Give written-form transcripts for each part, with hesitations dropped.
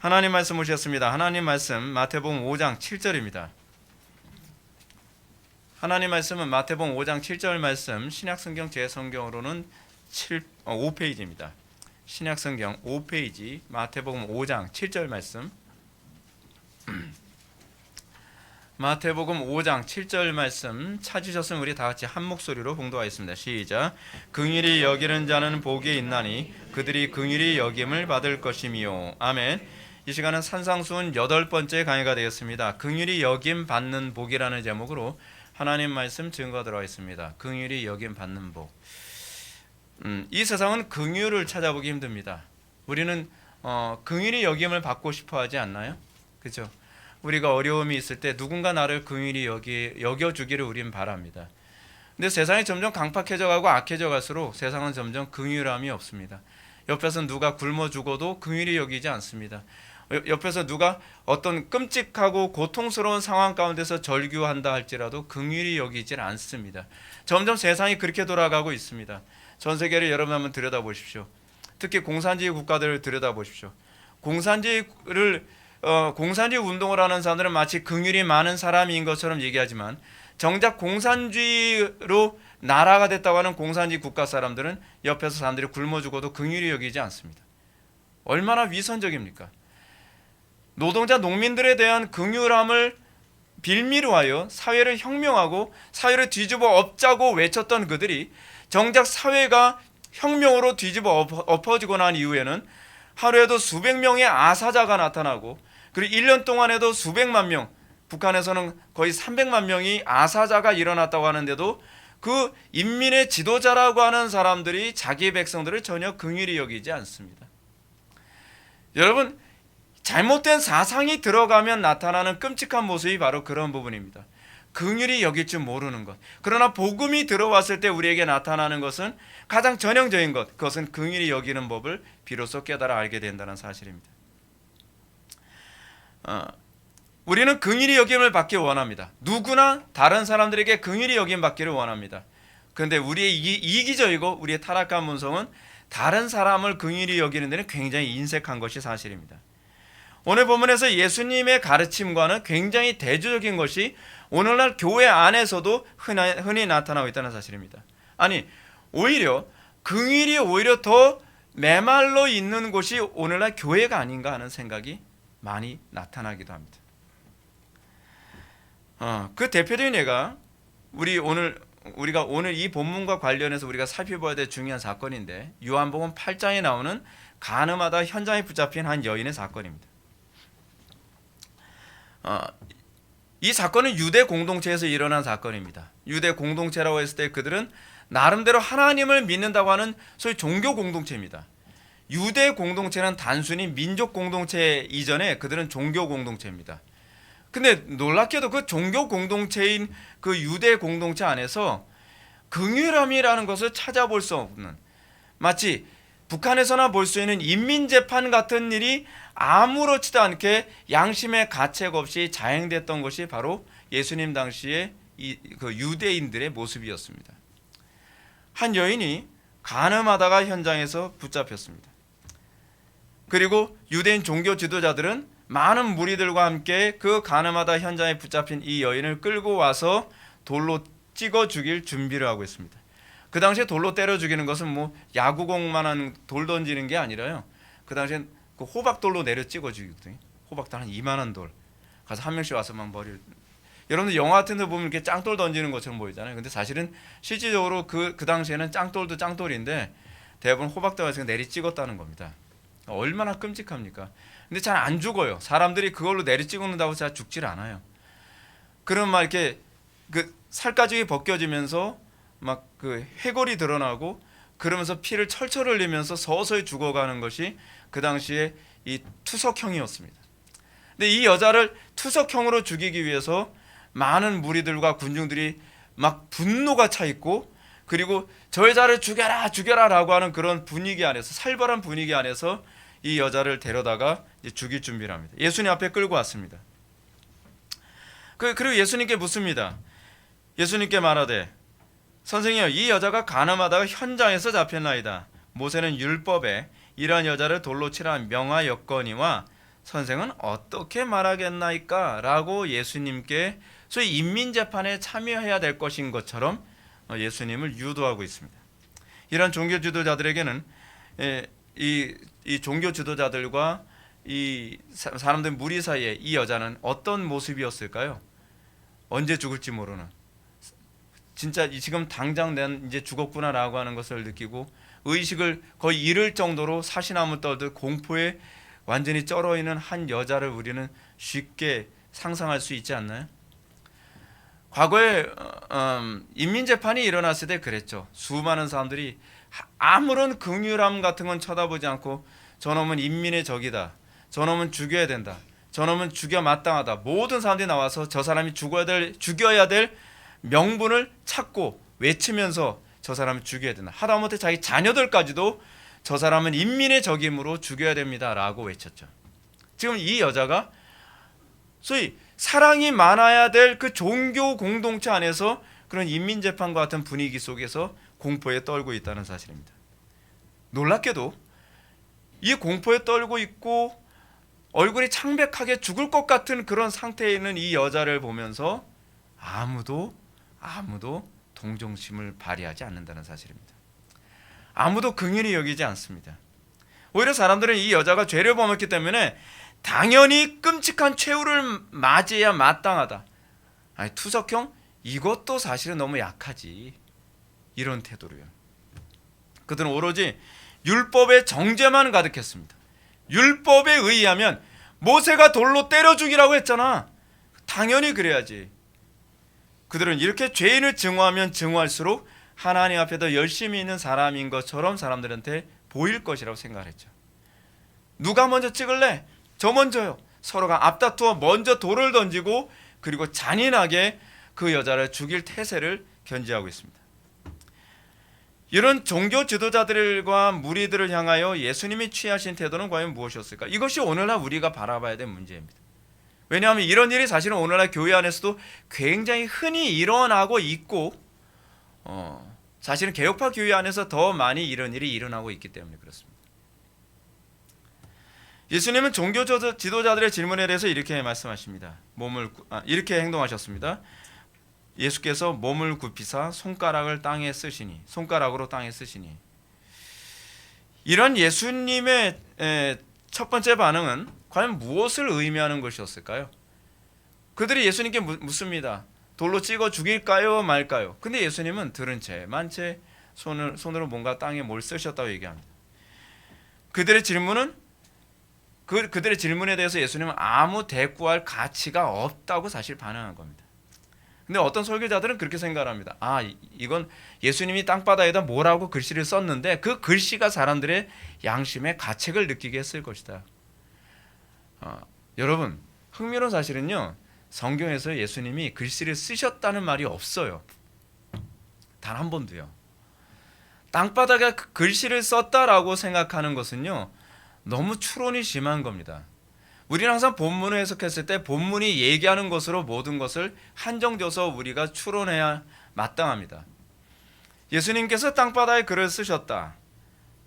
하나님 말씀 오셨습니다. 하나님 말씀 마태복음 5장 7절입니다. 하나님 말씀은 마태복음 5장 7절 말씀 신약성경 제성경으로는 5페이지입니다. 신약성경 5페이지 마태복음 5장 7절 말씀 마태복음 5장 7절 말씀 찾으셨으면 우리 다 같이 한 목소리로 봉독하겠습니다. 시작. 긍휼히 여기는 자는 복이 있나니 그들이 긍휼히 여김을 받을 것이미요. 아멘. 이 시간은 산상수훈 8번째 강의가 되겠습니다. 긍휼히 여김 받는 복이라는 제목으로 하나님 말씀 증거하도록 하겠습니다. 긍휼히 여김 받는 복. 이 세상은 긍휼을 찾아보기 힘듭니다. 우리는 긍휼히 여김을 받고 싶어 하지 않나요? 그렇죠? 우리가 어려움이 있을 때 누군가 나를 긍휼히 여겨주기를 우리는 바랍니다. 근데 세상이 점점 강팍해져 가고 악해져 갈수록 세상은 점점 긍휼함이 없습니다. 옆에서 누가 굶어 죽어도 긍휼히 여기지 않습니다. 옆에서 누가 어떤 끔찍하고 고통스러운 상황 가운데서 절규한다 할지라도 긍휼히 여기질 않습니다. 점점 세상이 그렇게 돌아가고 있습니다. 전 세계를 여러분 한번 들여다보십시오. 특히 공산주의 국가들을 들여다보십시오. 공산주의 운동을 하는 사람들은 마치 긍휼이 많은 사람인 것처럼 얘기하지만 정작 공산주의로 나라가 됐다고 하는 공산주의 국가 사람들은 옆에서 사람들이 굶어 죽어도 긍휼히 여기지 않습니다. 얼마나 위선적입니까? 노동자 농민들에 대한 긍휼함을 빌미로 하여 사회를 혁명하고 사회를 뒤집어 엎자고 외쳤던 그들이 정작 사회가 혁명으로 뒤집어 엎어지고 난 이후에는 하루에도 수백 명의 아사자가 나타나고 그리고 1년 동안에도 수백만 명, 북한에서는 거의 300만 명이 아사자가 일어났다고 하는데도 그 인민의 지도자라고 하는 사람들이 자기 백성들을 전혀 긍휼히 여기지 않습니다. 여러분, 잘못된 사상이 들어가면 나타나는 끔찍한 모습이 바로 그런 부분입니다. 긍휼히 여길 줄 모르는 것. 그러나 복음이 들어왔을 때 우리에게 나타나는 것은 가장 전형적인 것. 그것은 긍휼히 여기는 법을 비로소 깨달아 알게 된다는 사실입니다. 우리는 긍휼히 여김을 받기 원합니다. 누구나 다른 사람들에게 긍휼히 여김 받기를 원합니다. 그런데 우리의 이기적이고 우리의 타락한 본성은 다른 사람을 긍휼히 여기는 데는 굉장히 인색한 것이 사실입니다. 오늘 본문에서 예수님의 가르침과는 굉장히 대조적인 것이 오늘날 교회 안에서도 흔히 나타나고 있다는 사실입니다. 아니, 오히려 긍휼이 오히려 더 메말라 있는 곳이 오늘날 교회가 아닌가 하는 생각이 많이 나타나기도 합니다. 그 대표적인 예가 우리가 오늘 이 본문과 관련해서 우리가 살펴봐야 될 중요한 사건인데 요한복음 8장에 나오는 간음하다 현장에 붙잡힌 한 여인의 사건입니다. 이 사건은 유대 공동체에서 일어난 사건입니다. 유대 공동체라고 했을 때 그들은 나름대로 하나님을 믿는다고 하는 소위 종교 공동체입니다. 유대 공동체는 단순히 민족 공동체 이전에 그들은 종교 공동체입니다. 근데 놀랍게도 그 종교 공동체인 그 유대 공동체 안에서 긍휼함이라는 것을 찾아볼 수 없는, 마치 북한에서나 볼 수 있는 인민재판 같은 일이 아무렇지도 않게 양심의 가책 없이 자행됐던 것이 바로 예수님 당시의 그 유대인들의 모습이었습니다. 한 여인이 간음하다가 현장에서 붙잡혔습니다. 그리고 유대인 종교 지도자들은 많은 무리들과 함께 그 간음하다 현장에 붙잡힌 이 여인을 끌고 와서 돌로 찍어 죽일 준비를 하고 있습니다. 그 당시에 돌로 때려 죽이는 것은 뭐 야구공만한 돌 던지는 게 아니라요. 그 당시엔 그 호박돌로 내려 찍어 죽이거든요. 호박돌 한 이만한 돌. 가서 한 명씩 와서 막 머리를. 여러분들 영화 같은 데 보면 이렇게 짱돌 던지는 것처럼 보이잖아요. 근데 사실은 실질적으로 그 당시에는 짱돌도 짱돌인데 대부분 호박돌에서 내리 찍었다는 겁니다. 얼마나 끔찍합니까? 근데 잘 안 죽어요. 사람들이 그걸로 내리 찍는다고 잘 죽질 않아요. 그럼 막 이렇게 그 살가죽이 벗겨지면서 막 그 해골이 드러나고 그러면서 피를 철철 흘리면서 서서히 죽어가는 것이 그 당시에 이 투석형이었습니다. 근데 이 여자를 투석형으로 죽이기 위해서 많은 무리들과 군중들이 막 분노가 차 있고 그리고 저 여자를 죽여라 죽여라라고 하는 그런 분위기 안에서 살벌한 분위기 안에서 이 여자를 데려다가 죽일 준비를 합니다. 예수님 앞에 끌고 왔습니다. 그리고 예수님께 묻습니다. 예수님께 말하되 선생님이여 이 여자가 간음하다가 현장에서 잡혔나이다. 모세는 율법에 이러한 여자를 돌로 치라 명하였거니와 선생은 어떻게 말하겠나이까? 라고 예수님께 소위 인민재판에 참여해야 될 것인 것처럼 예수님을 유도하고 있습니다. 이런 종교 지도자들에게는 이 종교 지도자들과 이 사람들 무리 사이에 이 여자는 어떤 모습이었을까요? 언제 죽을지 모르는, 진짜 지금 당장 난 이제 죽었구나라고 하는 것을 느끼고 의식을 거의 잃을 정도로 사시나무 떨듯 공포에 완전히 쩔어 있는 한 여자를 우리는 쉽게 상상할 수 있지 않나요? 과거에 인민재판이 일어났을 때 그랬죠. 수많은 사람들이 아무런 긍휼함 같은 건 쳐다보지 않고 저놈은 인민의 적이다, 저놈은 죽여야 된다, 저놈은 죽여 마땅하다, 모든 사람들이 나와서 저 사람이 죽여야 될 명분을 찾고 외치면서 저 사람을 죽여야 된다, 하다못해 자기 자녀들까지도 저 사람은 인민의 적임으로 죽여야 됩니다 라고 외쳤죠. 지금 이 여자가 소위 사랑이 많아야 될 그 종교 공동체 안에서 그런 인민재판과 같은 분위기 속에서 공포에 떨고 있다는 사실입니다. 놀랍게도 이 공포에 떨고 있고 얼굴이 창백하게 죽을 것 같은 그런 상태에 있는 이 여자를 보면서 아무도 동정심을 발휘하지 않는다는 사실입니다. 아무도 긍휼히 여기지 않습니다. 오히려 사람들은 이 여자가 죄를 범했기 때문에 당연히 끔찍한 최후를 맞이해야 마땅하다, 아니 투석형 이것도 사실은 너무 약하지, 이런 태도로요. 그들은 오로지 율법의 정죄만 가득했습니다. 율법에 의하면 모세가 돌로 때려 죽이라고 했잖아, 당연히 그래야지. 그들은 이렇게 죄인을 증오하면 증오할수록 하나님 앞에 더 열심히 있는 사람인 것처럼 사람들한테 보일 것이라고 생각했죠. 누가 먼저 찍을래? 저 먼저요. 서로가 앞다투어 먼저 돌을 던지고 그리고 잔인하게 그 여자를 죽일 태세를 견지하고 있습니다. 이런 종교 지도자들과 무리들을 향하여 예수님이 취하신 태도는 과연 무엇이었을까? 이것이 오늘날 우리가 바라봐야 될 문제입니다. 왜냐하면 이런 일이 사실은 오늘날 교회 안에서도 굉장히 흔히 일어나고 있고 사실은 개혁파 교회 안에서 더 많이 이런 일이 일어나고 있기 때문에 그렇습니다. 예수님은 종교 지도자들의 질문에 대해서 이렇게 말씀하십니다. 이렇게 행동하셨습니다. 예수께서 몸을 굽히사 손가락으로 땅에 쓰시니 이런 예수님의 첫 번째 반응은 과연 무엇을 의미하는 것이었을까요? 그들이 예수님께 묻습니다. 돌로 찍어 죽일까요 말까요? 근데 예수님은 들은 채 만채 손으로 뭔가 땅에 뭘 쓰셨다고 얘기합니다. 그들의 질문에 대해서 예수님은 아무 대꾸할 가치가 없다고 사실 반응한 겁니다. 근데 어떤 설교자들은 그렇게 생각합니다. 이건 예수님이 땅바닥에다 뭐라고 글씨를 썼는데 그 글씨가 사람들의 양심에 가책을 느끼게 했을 것이다. 여러분, 흥미로운 사실은요, 성경에서 예수님이 글씨를 쓰셨다는 말이 없어요. 단 한 번도요. 땅바닥에 글씨를 썼다라고 생각하는 것은요, 너무 추론이 심한 겁니다. 우리는 항상 본문을 해석했을 때 본문이 얘기하는 것으로 모든 것을 한정져서 우리가 추론해야 마땅합니다. 예수님께서 땅바닥에 글을 쓰셨다,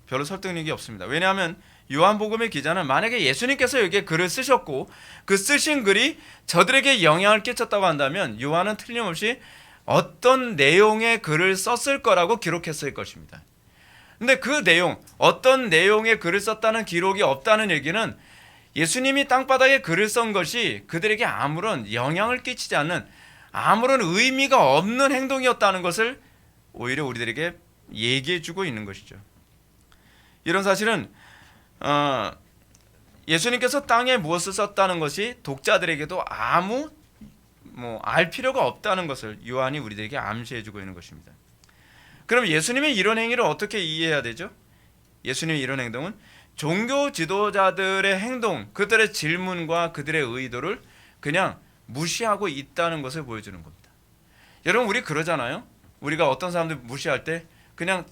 별로 설득력이 없습니다. 왜냐하면 요한복음의 기자는 만약에 예수님께서 여기에 글을 쓰셨고 그 쓰신 글이 저들에게 영향을 끼쳤다고 한다면 요한은 틀림없이 어떤 내용의 글을 썼을 거라고 기록했을 것입니다. 근데 그 내용, 어떤 내용의 글을 썼다는 기록이 없다는 얘기는 예수님이 땅바닥에 글을 쓴 것이 그들에게 아무런 영향을 끼치지 않는, 아무런 의미가 없는 행동이었다는 것을 오히려 우리들에게 얘기해주고 있는 것이죠. 이런 사실은 예수님께서 땅에 무엇을 썼다는 것이 독자들에게도 아무 알 필요가 없다는 것을 요한이 우리들에게 암시해주고 있는 것입니다. 그럼 예수님의 이런 행위를 어떻게 이해해야 되죠? 예수님의 이런 행동은 종교 지도자들의 행동, 그들의 질문과 그들의 의도를 그냥 무시하고 있다는 것을 보여주는 겁니다. 여러분, 우리 그러잖아요. 우리가 어떤 사람들 무시할 때 그냥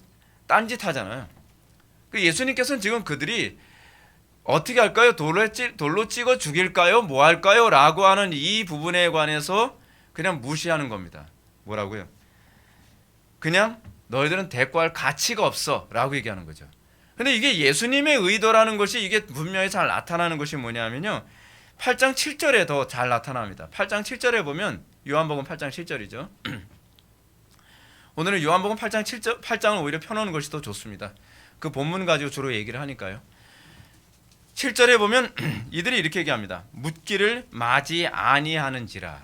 딴짓 하잖아요. 예수님께서는 지금 그들이 어떻게 할까요? 돌로 찍어 죽일까요? 뭐 할까요? 라고 하는 이 부분에 관해서 그냥 무시하는 겁니다. 뭐라고요? 그냥 너희들은 대꾸할 가치가 없어 라고 얘기하는 거죠. 근데 이게 예수님의 의도라는 것이 이게 분명히 잘 나타나는 것이 뭐냐면요, 8장 7절에 더 잘 나타납니다. 8장 7절에 보면, 요한복음 8장 7절이죠. 오늘은 요한복음 8장 7절, 8장을 오히려 펴놓는 것이 더 좋습니다. 그 본문 가지고 주로 얘기를 하니까요. 7절에 보면 이들이 이렇게 얘기합니다. 묻기를 마지 아니하는지라.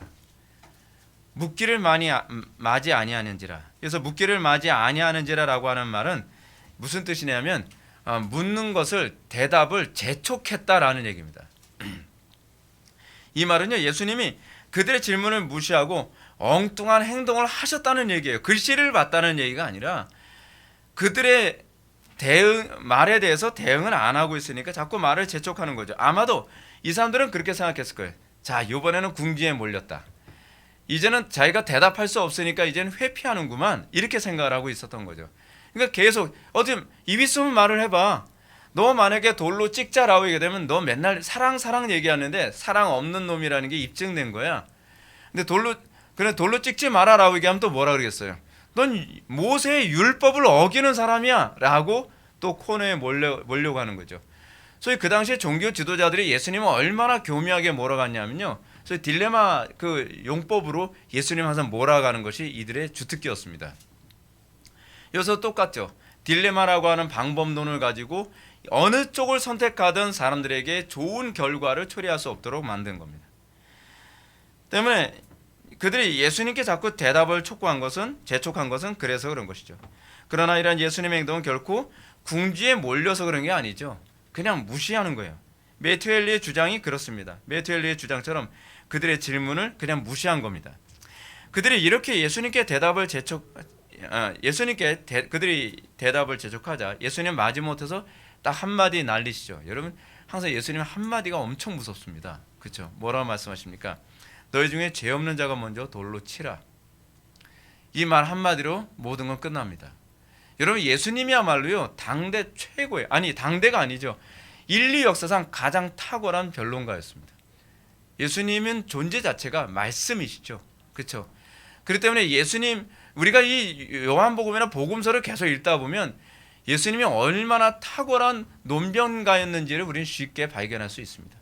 묻기를 마지 아니하는지라. 그래서 묻기를 마지 아니하는지라라고 하는 말은 무슨 뜻이냐면 묻는 것을, 대답을 재촉했다라는 얘기입니다. 이 말은요, 예수님이 그들의 질문을 무시하고 엉뚱한 행동을 하셨다는 얘기예요. 글씨를 봤다는 얘기가 아니라 그들의 말에 대해서 대응을 안 하고 있으니까 자꾸 말을 재촉하는 거죠. 아마도 이 사람들은 그렇게 생각했을 거예요. 자, 이번에는 궁지에 몰렸다. 이제는 자기가 대답할 수 없으니까 이제는 회피하는구만, 이렇게 생각을 하고 있었던 거죠. 그러니까 계속 입 있으면 말을 해봐. 너 만약에 돌로 찍자라고 얘기하게 되면 너 맨날 사랑 얘기하는데 사랑 없는 놈이라는 게 입증된 거야. 근데 돌로 찍지 마라라고 얘기하면 또 뭐라 그러겠어요? 넌 모세의 율법을 어기는 사람이야 라고 또 코너에 몰려고 하는 거죠.所以그 당시에 종교 지도자들이 예수님을 얼마나 교묘하게 몰아갔냐면요, 그래서 딜레마 그 용법으로 예수님 항상 몰아가는 것이 이들의 주특기였습니다. 여기서 똑같죠. 딜레마라고 하는 방법론을 가지고 어느 쪽을 선택하든 사람들에게 좋은 결과를 초래할 수 없도록 만든 겁니다. 때문에 그들이 예수님께 자꾸 대답을 재촉한 것은 그래서 그런 것이죠. 그러나 이런 예수님의 행동은 결코 궁지에 몰려서 그런 게 아니죠. 그냥 무시하는 거예요. 매튜엘리의 주장이 그렇습니다. 매튜엘리의 주장처럼 그들의 질문을 그냥 무시한 겁니다. 그들이 이렇게 그들이 대답을 재촉하자 예수님 마지못해서 딱 한마디 날리시죠. 여러분, 항상 예수님 한마디가 엄청 무섭습니다. 그렇죠? 뭐라고 말씀하십니까? 너희 중에 죄 없는 자가 먼저 돌로 치라. 이 말 한마디로 모든 건 끝납니다. 여러분, 예수님이야말로요, 당대 최고의, 당대가 아니죠, 인류 역사상 가장 탁월한 변론가였습니다. 예수님은 존재 자체가 말씀이시죠. 그렇죠? 그렇기 때문에 우리가 이 요한복음이나 복음서를 계속 읽다 보면 예수님이 얼마나 탁월한 논변가였는지를 우리는 쉽게 발견할 수 있습니다.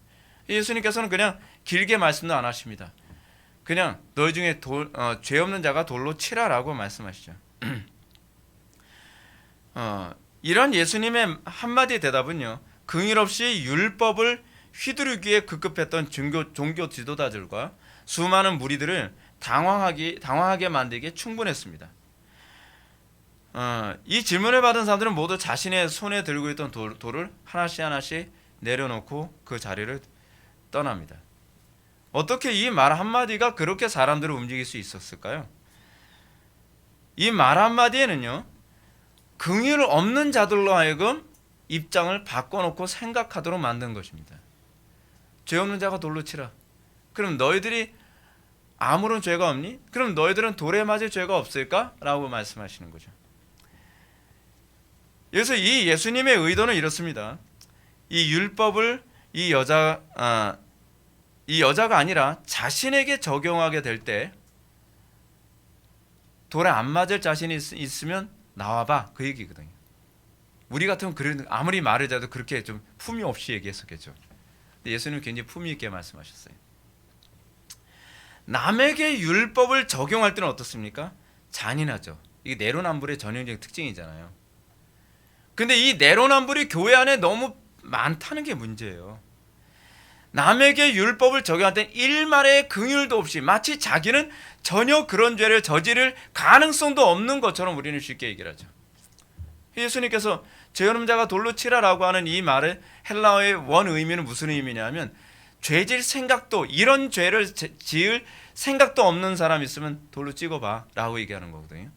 예수님께서는 그냥 길게 말씀도 안 하십니다. 그냥 너희 중에 죄 없는 자가 돌로 치라라고 말씀하시죠. 이런 예수님의 한마디 대답은요, 긍일 없이 율법을 휘두르기에 급급했던 종교 지도자들과 수많은 무리들을 당황하게 만들기에 충분했습니다. 이 질문을 받은 사람들은 모두 자신의 손에 들고 있던 돌을 하나씩 내려놓고 그 자리를 떠납니다. 어떻게 이 말 한마디가 그렇게 사람들을 움직일 수 있었을까요? 이 말 한마디에는요, 긍휼 없는 자들로 하여금 입장을 바꿔놓고 생각하도록 만든 것입니다. 죄 없는 자가 돌로 치라. 그럼 너희들이 아무런 죄가 없니? 그럼 너희들은 돌에 맞을 죄가 없을까? 라고 말씀하시는 거죠. 그래서 이 예수님의 의도는 이렇습니다. 이 율법을 이 여자가 아니라 자신에게 적용하게 될 때 돌에 안 맞을 자신이 있으면 나와봐, 그 얘기거든요. 우리 같으면 아무리 말을 해도 그렇게 좀 품위 없이 얘기했었겠죠. 근데 예수님은 굉장히 품위 있게 말씀하셨어요. 남에게 율법을 적용할 때는 어떻습니까? 잔인하죠. 이게 내로남불의 전형적인 특징이잖아요. 근데 이 내로남불이 교회 안에 너무 많다는 게 문제예요. 남에게 율법을 적용할 때 일말의 긍휼도 없이 마치 자기는 전혀 그런 죄를 저지를 가능성도 없는 것처럼 우리는 쉽게 얘기를 하죠. 예수님께서 죄 없는 자가 돌로 치라라고 하는 이 말의 헬라어의 원 의미는 무슨 의미냐면, 죄질 생각도, 이런 죄를 지을 생각도 없는 사람 있으면 돌로 찍어봐 라고 얘기하는 거거든요.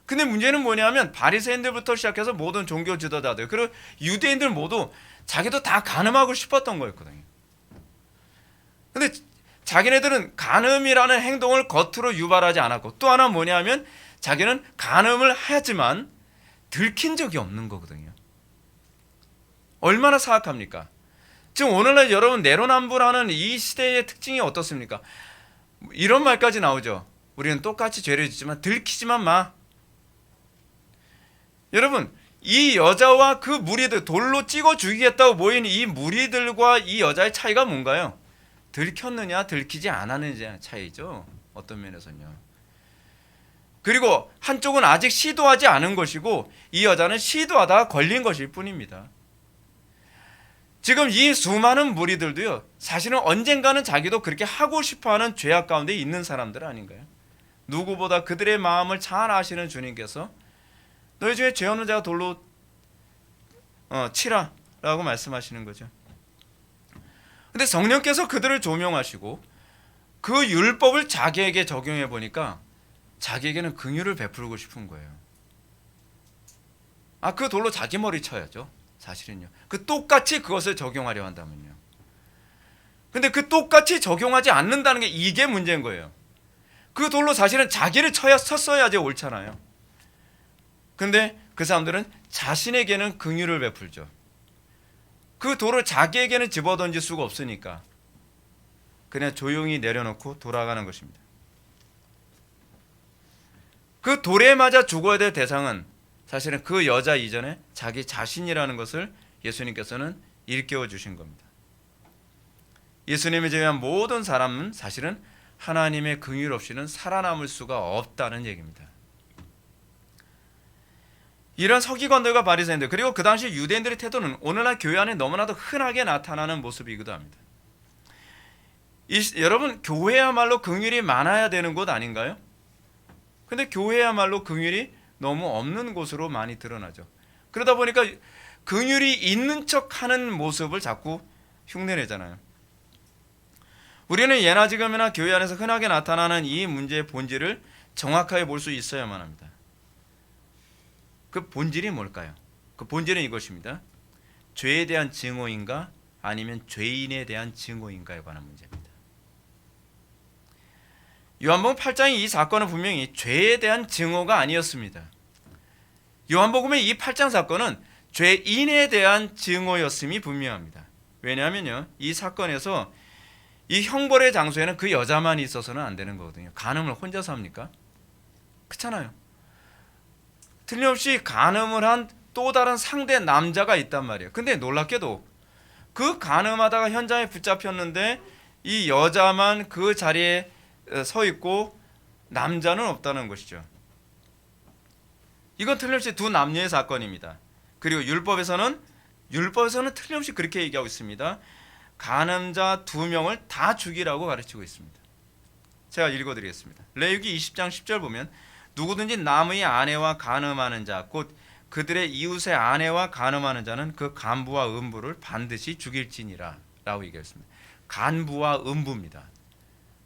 근데 문제는 뭐냐면 바리새인들부터 시작해서 모든 종교 지도자들 그리고 유대인들 모두 자기도 다 간음하고 싶었던 거였거든요. 근데 자기네들은 간음이라는 행동을 겉으로 유발하지 않았고, 또 하나 뭐냐면 자기는 간음을 하지만 들킨 적이 없는 거거든요. 얼마나 사악합니까? 지금 오늘날 여러분, 내로남불하는 이 시대의 특징이 어떻습니까? 이런 말까지 나오죠. 우리는 똑같이 죄를 짓지만 들키지만 마. 여러분, 이 여자와 그 무리들, 돌로 찍어 죽이겠다고 모인 이 무리들과 이 여자의 차이가 뭔가요? 들켰느냐 들키지 않았느냐의 차이죠. 어떤 면에서는요. 그리고 한쪽은 아직 시도하지 않은 것이고 이 여자는 시도하다가 걸린 것일 뿐입니다. 지금 이 수많은 무리들도요, 사실은 언젠가는 자기도 그렇게 하고 싶어하는 죄악 가운데 있는 사람들 아닌가요? 누구보다 그들의 마음을 잘 아시는 주님께서 너희 중에 죄 없는 자가 돌로 치라 라고 말씀하시는 거죠. 근데 성령께서 그들을 조명하시고 그 율법을 자기에게 적용해 보니까 자기에게는 긍휼을 베풀고 싶은 거예요. 그 돌로 자기 머리 쳐야죠. 사실은요. 그 똑같이 그것을 적용하려 한다면요. 근데 그 똑같이 적용하지 않는다는 게 이게 문제인 거예요. 그 돌로 사실은 자기를 쳤어야지 옳잖아요. 근데 그 사람들은 자신에게는 긍휼을 베풀죠. 그 돌을 자기에게는 집어던질 수가 없으니까 그냥 조용히 내려놓고 돌아가는 것입니다. 그 돌에 맞아 죽어야 될 대상은 사실은 그 여자 이전에 자기 자신이라는 것을 예수님께서는 일깨워 주신 겁니다. 예수님을 제외한 모든 사람은 사실은 하나님의 긍휼 없이는 살아남을 수가 없다는 얘기입니다. 이런 서기관들과 바리새인들, 그리고 그 당시 유대인들의 태도는 오늘날 교회 안에 너무나도 흔하게 나타나는 모습이기도 합니다. 여러분, 교회야말로 긍휼이 많아야 되는 곳 아닌가요? 근데 교회야말로 긍휼이 너무 없는 곳으로 많이 드러나죠. 그러다 보니까 긍휼이 있는 척하는 모습을 자꾸 흉내내잖아요. 우리는 예나 지금이나 교회 안에서 흔하게 나타나는 이 문제의 본질을 정확하게 볼 수 있어야만 합니다. 그 본질이 뭘까요? 그 본질은 이것입니다. 죄에 대한 증오인가 아니면 죄인에 대한 증오인가에 관한 문제입니다. 요한복음 8장의 이 사건은 분명히 죄에 대한 증오가 아니었습니다. 요한복음의 이 8장 사건은 죄인에 대한 증오였음이 분명합니다. 왜냐하면요, 이 사건에서 이 형벌의 장소에는 그 여자만 있어서는 안 되는 거거든요. 간음을 혼자서 합니까? 그렇잖아요. 틀림없이 간음을 한 또 다른 상대 남자가 있단 말이에요. 근데 놀랍게도 그 간음하다가 현장에 붙잡혔는데 이 여자만 그 자리에 서 있고 남자는 없다는 것이죠. 이건 틀림없이 두 남녀의 사건입니다. 그리고 율법에서는 틀림없이 그렇게 얘기하고 있습니다. 간음자 2명을 다 죽이라고 가르치고 있습니다. 제가 읽어드리겠습니다. 레위기 20장 10절 보면 누구든지 남의 아내와 간음하는 자, 곧 그들의 이웃의 아내와 간음하는 자는 그 간부와 음부를 반드시 죽일지니라 라고 얘기했습니다. 간부와 음부입니다.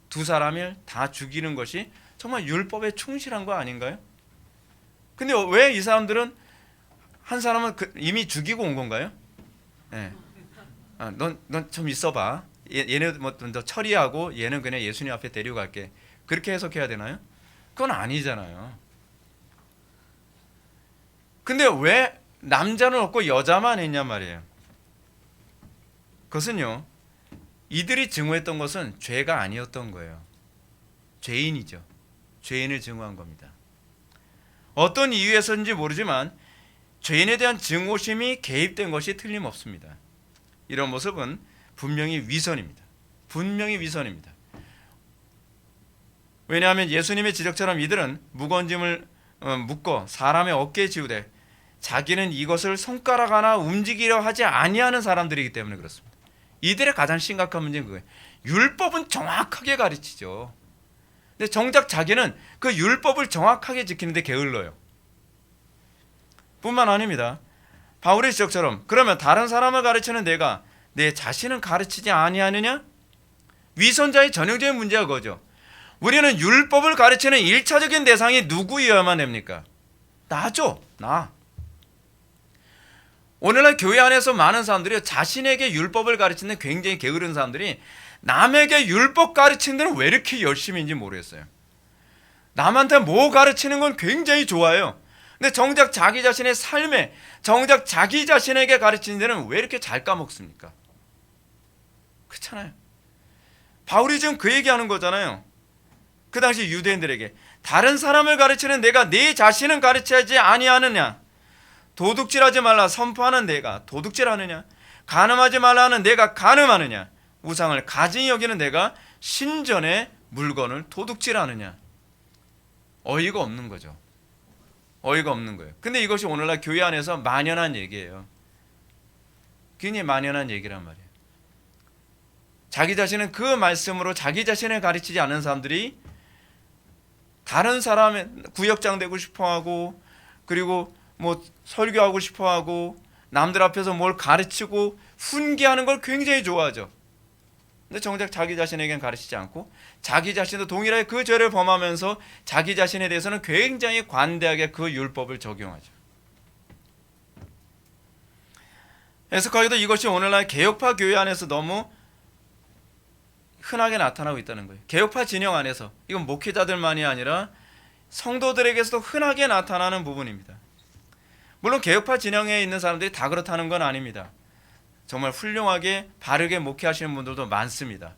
두 사람을 다 죽이는 것이 정말 율법에 충실한 거 아닌가요? 근데 왜 이 사람들은 한 사람은 이미 죽이고 온 건가요? 네. 넌 좀 있어봐. 얘네 먼저 처리하고 얘는 그냥 예수님 앞에 데려갈게. 그렇게 해석해야 되나요? 그건 아니잖아요. 근데 왜 남자는 없고 여자만 했냐 말이에요. 그것은요, 이들이 증오했던 것은 죄가 아니었던 거예요. 죄인이죠. 죄인을 증오한 겁니다. 어떤 이유에서인지 모르지만 죄인에 대한 증오심이 개입된 것이 틀림없습니다. 이런 모습은 분명히 위선입니다. 분명히 위선입니다. 왜냐하면 예수님의 지적처럼 이들은 무거운 짐을 묶어 사람의 어깨에 지우되 자기는 이것을 손가락 하나 움직이려 하지 아니하는 사람들이기 때문에 그렇습니다. 이들의 가장 심각한 문제는 그거예요. 율법은 정확하게 가르치죠. 근데 정작 자기는 그 율법을 정확하게 지키는데 게을러요. 뿐만 아닙니다. 바울의 지적처럼 그러면 다른 사람을 가르치는 내가 내 자신은 가르치지 아니하느냐? 위선자의 전형적인 문제가 그거죠. 우리는 율법을 가르치는 1차적인 대상이 누구여야만 됩니까? 나죠. 나. 오늘날 교회 안에서 많은 사람들이 자신에게 율법을 가르치는 굉장히 게으른 사람들이 남에게 율법 가르치는 데는 왜 이렇게 열심인지 모르겠어요. 남한테 뭐 가르치는 건 굉장히 좋아요. 근데 정작 자기 자신의 삶에, 정작 자기 자신에게 가르치는 데는 왜 이렇게 잘 까먹습니까? 그렇잖아요. 바울이 지금 그 얘기하는 거잖아요. 그 당시 유대인들에게 다른 사람을 가르치는 내가 네 자신은 가르쳐야지 아니하느냐? 도둑질하지 말라 선포하는 내가 도둑질하느냐? 간음하지 말라는 내가 간음하느냐? 우상을 가증히 여기는 내가 신전의 물건을 도둑질하느냐? 어이가 없는 거죠. 어이가 없는 거예요. 근데 이것이 오늘날 교회 안에서 만연한 얘기예요. 굉장히 만연한 얘기란 말이에요. 자기 자신은 그 말씀으로 자기 자신을 가르치지 않은 사람들이 다른 사람의 구역장 되고 싶어하고, 그리고 뭐 설교하고 싶어하고, 남들 앞에서 뭘 가르치고 훈계하는 걸 굉장히 좋아하죠. 근데 정작 자기 자신에겐 가르치지 않고 자기 자신도 동일하게 그 죄를 범하면서 자기 자신에 대해서는 굉장히 관대하게 그 율법을 적용하죠. 해석하기도 이것이 오늘날 개혁파 교회 안에서 너무 흔하게 나타나고 있다는 거예요. 개혁파 진영 안에서, 이건 목회자들만이 아니라 성도들에게서도 흔하게 나타나는 부분입니다. 물론 개혁파 진영에 있는 사람들이 다 그렇다는 건 아닙니다. 정말 훌륭하게 바르게 목회하시는 분들도 많습니다.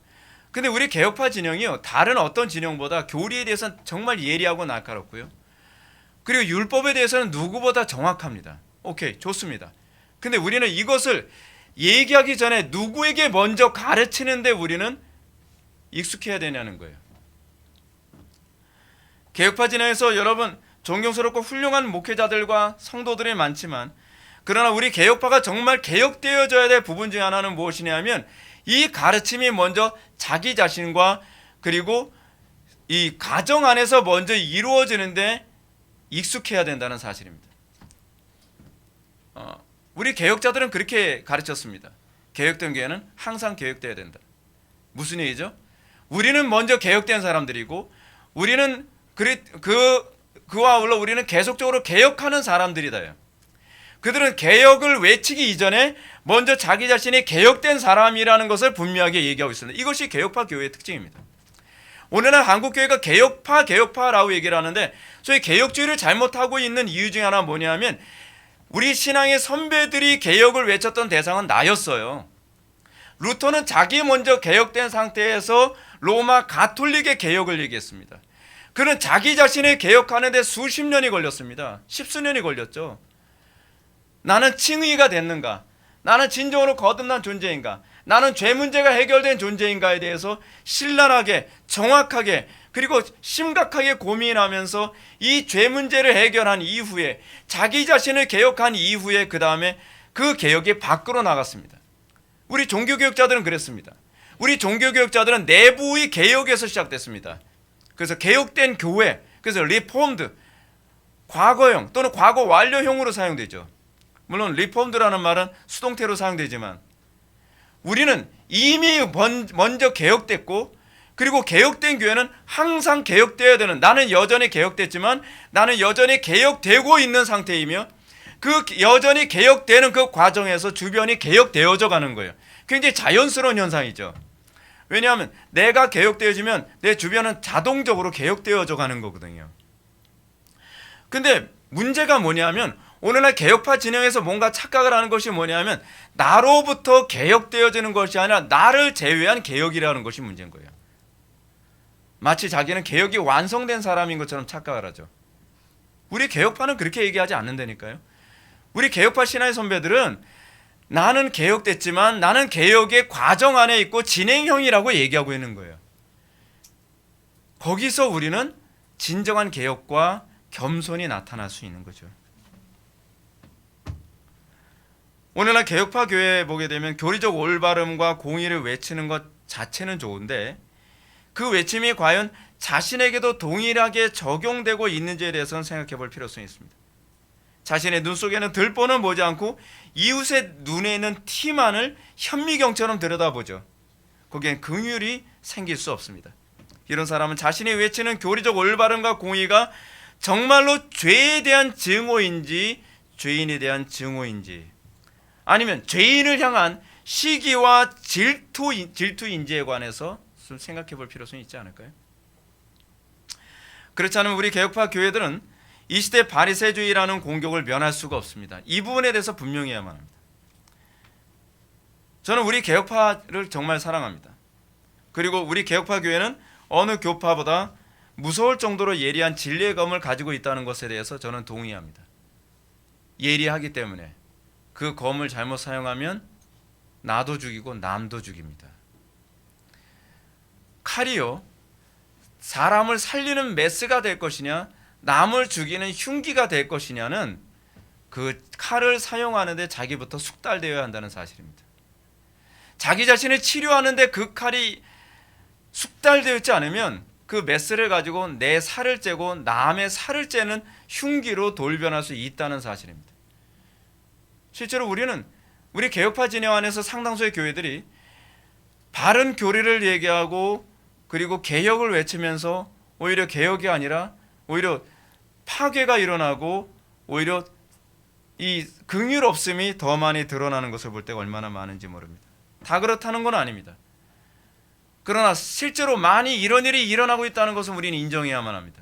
근데 우리 개혁파 진영이요, 다른 어떤 진영보다 교리에 대해서는 정말 예리하고 날카롭고요, 그리고 율법에 대해서는 누구보다 정확합니다. 오케이, 좋습니다. 근데 우리는 이것을 얘기하기 전에 누구에게 먼저 가르치는데 우리는 익숙해야 되냐는 거예요. 개혁파 진영에서 여러분 존경스럽고 훌륭한 목회자들과 성도들이 많지만, 그러나 우리 개혁파가 정말 개혁되어져야 될 부분 중에 하나는 무엇이냐면, 이 가르침이 먼저 자기 자신과 그리고 이 가정 안에서 먼저 이루어지는데 익숙해야 된다는 사실입니다. 우리 개혁자들은 그렇게 가르쳤습니다. 개혁된 교회는 항상 개혁되어야 된다. 무슨 얘기죠? 우리는 먼저 개혁된 사람들이고, 우리는 그와 아울러 우리는 계속적으로 개혁하는 사람들이다요. 그들은 개혁을 외치기 이전에 먼저 자기 자신이 개혁된 사람이라는 것을 분명하게 얘기하고 있습니다. 이것이 개혁파 교회의 특징입니다. 오늘날 한국교회가 개혁파라고 얘기를 하는데, 소위 개혁주의를 잘못하고 있는 이유 중에 하나는 뭐냐면, 우리 신앙의 선배들이 개혁을 외쳤던 대상은 나였어요. 루터는 자기 먼저 개혁된 상태에서 로마 가톨릭의 개혁을 얘기했습니다. 그는 자기 자신을 개혁하는데 수십 년이 걸렸습니다. 십수년이 걸렸죠. 나는 칭의가 됐는가? 나는 진정으로 거듭난 존재인가? 나는 죄 문제가 해결된 존재인가에 대해서 신랄하게, 정확하게, 그리고 심각하게 고민하면서 이 죄 문제를 해결한 이후에, 자기 자신을 개혁한 이후에 그 다음에 그 개혁이 밖으로 나갔습니다. 우리 종교개혁자들은 그랬습니다. 우리 종교개혁자들은 내부의 개혁에서 시작됐습니다. 그래서 개혁된 교회, 그래서 리폼드, 과거형 또는 과거 완료형으로 사용되죠. 물론 리폼드라는 말은 수동태로 사용되지만, 우리는 이미 먼저 개혁됐고, 그리고 개혁된 교회는 항상 개혁되어야 되는, 나는 여전히 개혁됐지만 나는 여전히 개혁되고 있는 상태이며, 그 여전히 개혁되는 그 과정에서 주변이 개혁되어져 가는 거예요. 굉장히 자연스러운 현상이죠. 왜냐하면 내가 개혁되어지면 내 주변은 자동적으로 개혁되어져 가는 거거든요. 근데 문제가 뭐냐면, 오늘날 개혁파 진영에서 뭔가 착각을 하는 것이 뭐냐면, 나로부터 개혁되어지는 것이 아니라 나를 제외한 개혁이라는 것이 문제인 거예요. 마치 자기는 개혁이 완성된 사람인 것처럼 착각을 하죠. 우리 개혁파는 그렇게 얘기하지 않는다니까요. 우리 개혁파 신화의 선배들은 나는 개혁됐지만 나는 개혁의 과정 안에 있고 진행형이라고 얘기하고 있는 거예요. 거기서 우리는 진정한 개혁과 겸손이 나타날 수 있는 거죠. 오늘날 개혁파 교회에 보게 되면 교리적 올바름과 공의를 외치는 것 자체는 좋은데, 그 외침이 과연 자신에게도 동일하게 적용되고 있는지에 대해서는 생각해 볼 필요성이 있습니다. 자신의 눈 속에는 들보는 보지 않고 이웃의 눈에 있는 티만을 현미경처럼 들여다보죠. 거기엔 긍휼이 생길 수 없습니다. 이런 사람은 자신이 외치는 교리적 올바름과 공의가 정말로 죄에 대한 증오인지 죄인에 대한 증오인지, 아니면 죄인을 향한 시기와 질투인지에 관해서 좀 생각해 볼 필요성이 있지 않을까요? 그렇지 않으면 우리 개혁파 교회들은 이 시대 바리새주의라는 공격을 면할 수가 없습니다. 이 부분에 대해서 분명해야만 합니다. 저는 우리 개혁파를 정말 사랑합니다. 그리고 우리 개혁파 교회는 어느 교파보다 무서울 정도로 예리한 진리의 검을 가지고 있다는 것에 대해서 저는 동의합니다. 예리하기 때문에 그 검을 잘못 사용하면 나도 죽이고 남도 죽입니다. 칼이요, 사람을 살리는 메스가 될 것이냐 남을 죽이는 흉기가 될 것이냐는 그 칼을 사용하는데 자기부터 숙달되어야 한다는 사실입니다. 자기 자신을 치료하는데 그 칼이 숙달되어 있지 않으면 그 메스를 가지고 내 살을 째고 남의 살을 째는 흉기로 돌변할 수 있다는 사실입니다. 실제로 우리 개혁파 진영 안에서 상당수의 교회들이 바른 교리를 얘기하고 그리고 개혁을 외치면서 오히려 개혁이 아니라 오히려 파괴가 일어나고 오히려 이 긍휼 없음이 더 많이 드러나는 것을 볼 때가 얼마나 많은지 모릅니다. 다 그렇다는 건 아닙니다. 그러나 실제로 많이 이런 일이 일어나고 있다는 것은 우리는 인정해야만 합니다.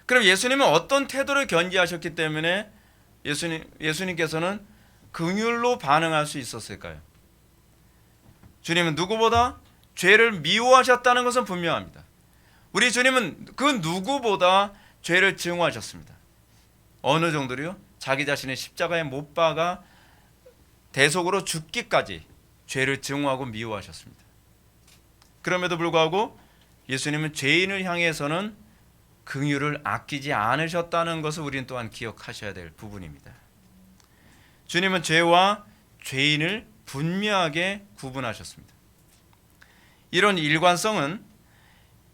그럼 예수님은 어떤 태도를 견지하셨기 때문에 예수님께서는 긍휼로 반응할 수 있었을까요? 주님은 누구보다 죄를 미워하셨다는 것은 분명합니다. 우리 주님은 그 누구보다 죄를 증오하셨습니다. 어느 정도로요? 자기 자신의 십자가에 못 박아 대속으로 죽기까지 죄를 증오하고 미워하셨습니다. 그럼에도 불구하고 예수님은 죄인을 향해서는 긍휼을 아끼지 않으셨다는 것을 우리는 또한 기억하셔야 될 부분입니다. 주님은 죄와 죄인을 분명하게 구분하셨습니다. 이런 일관성은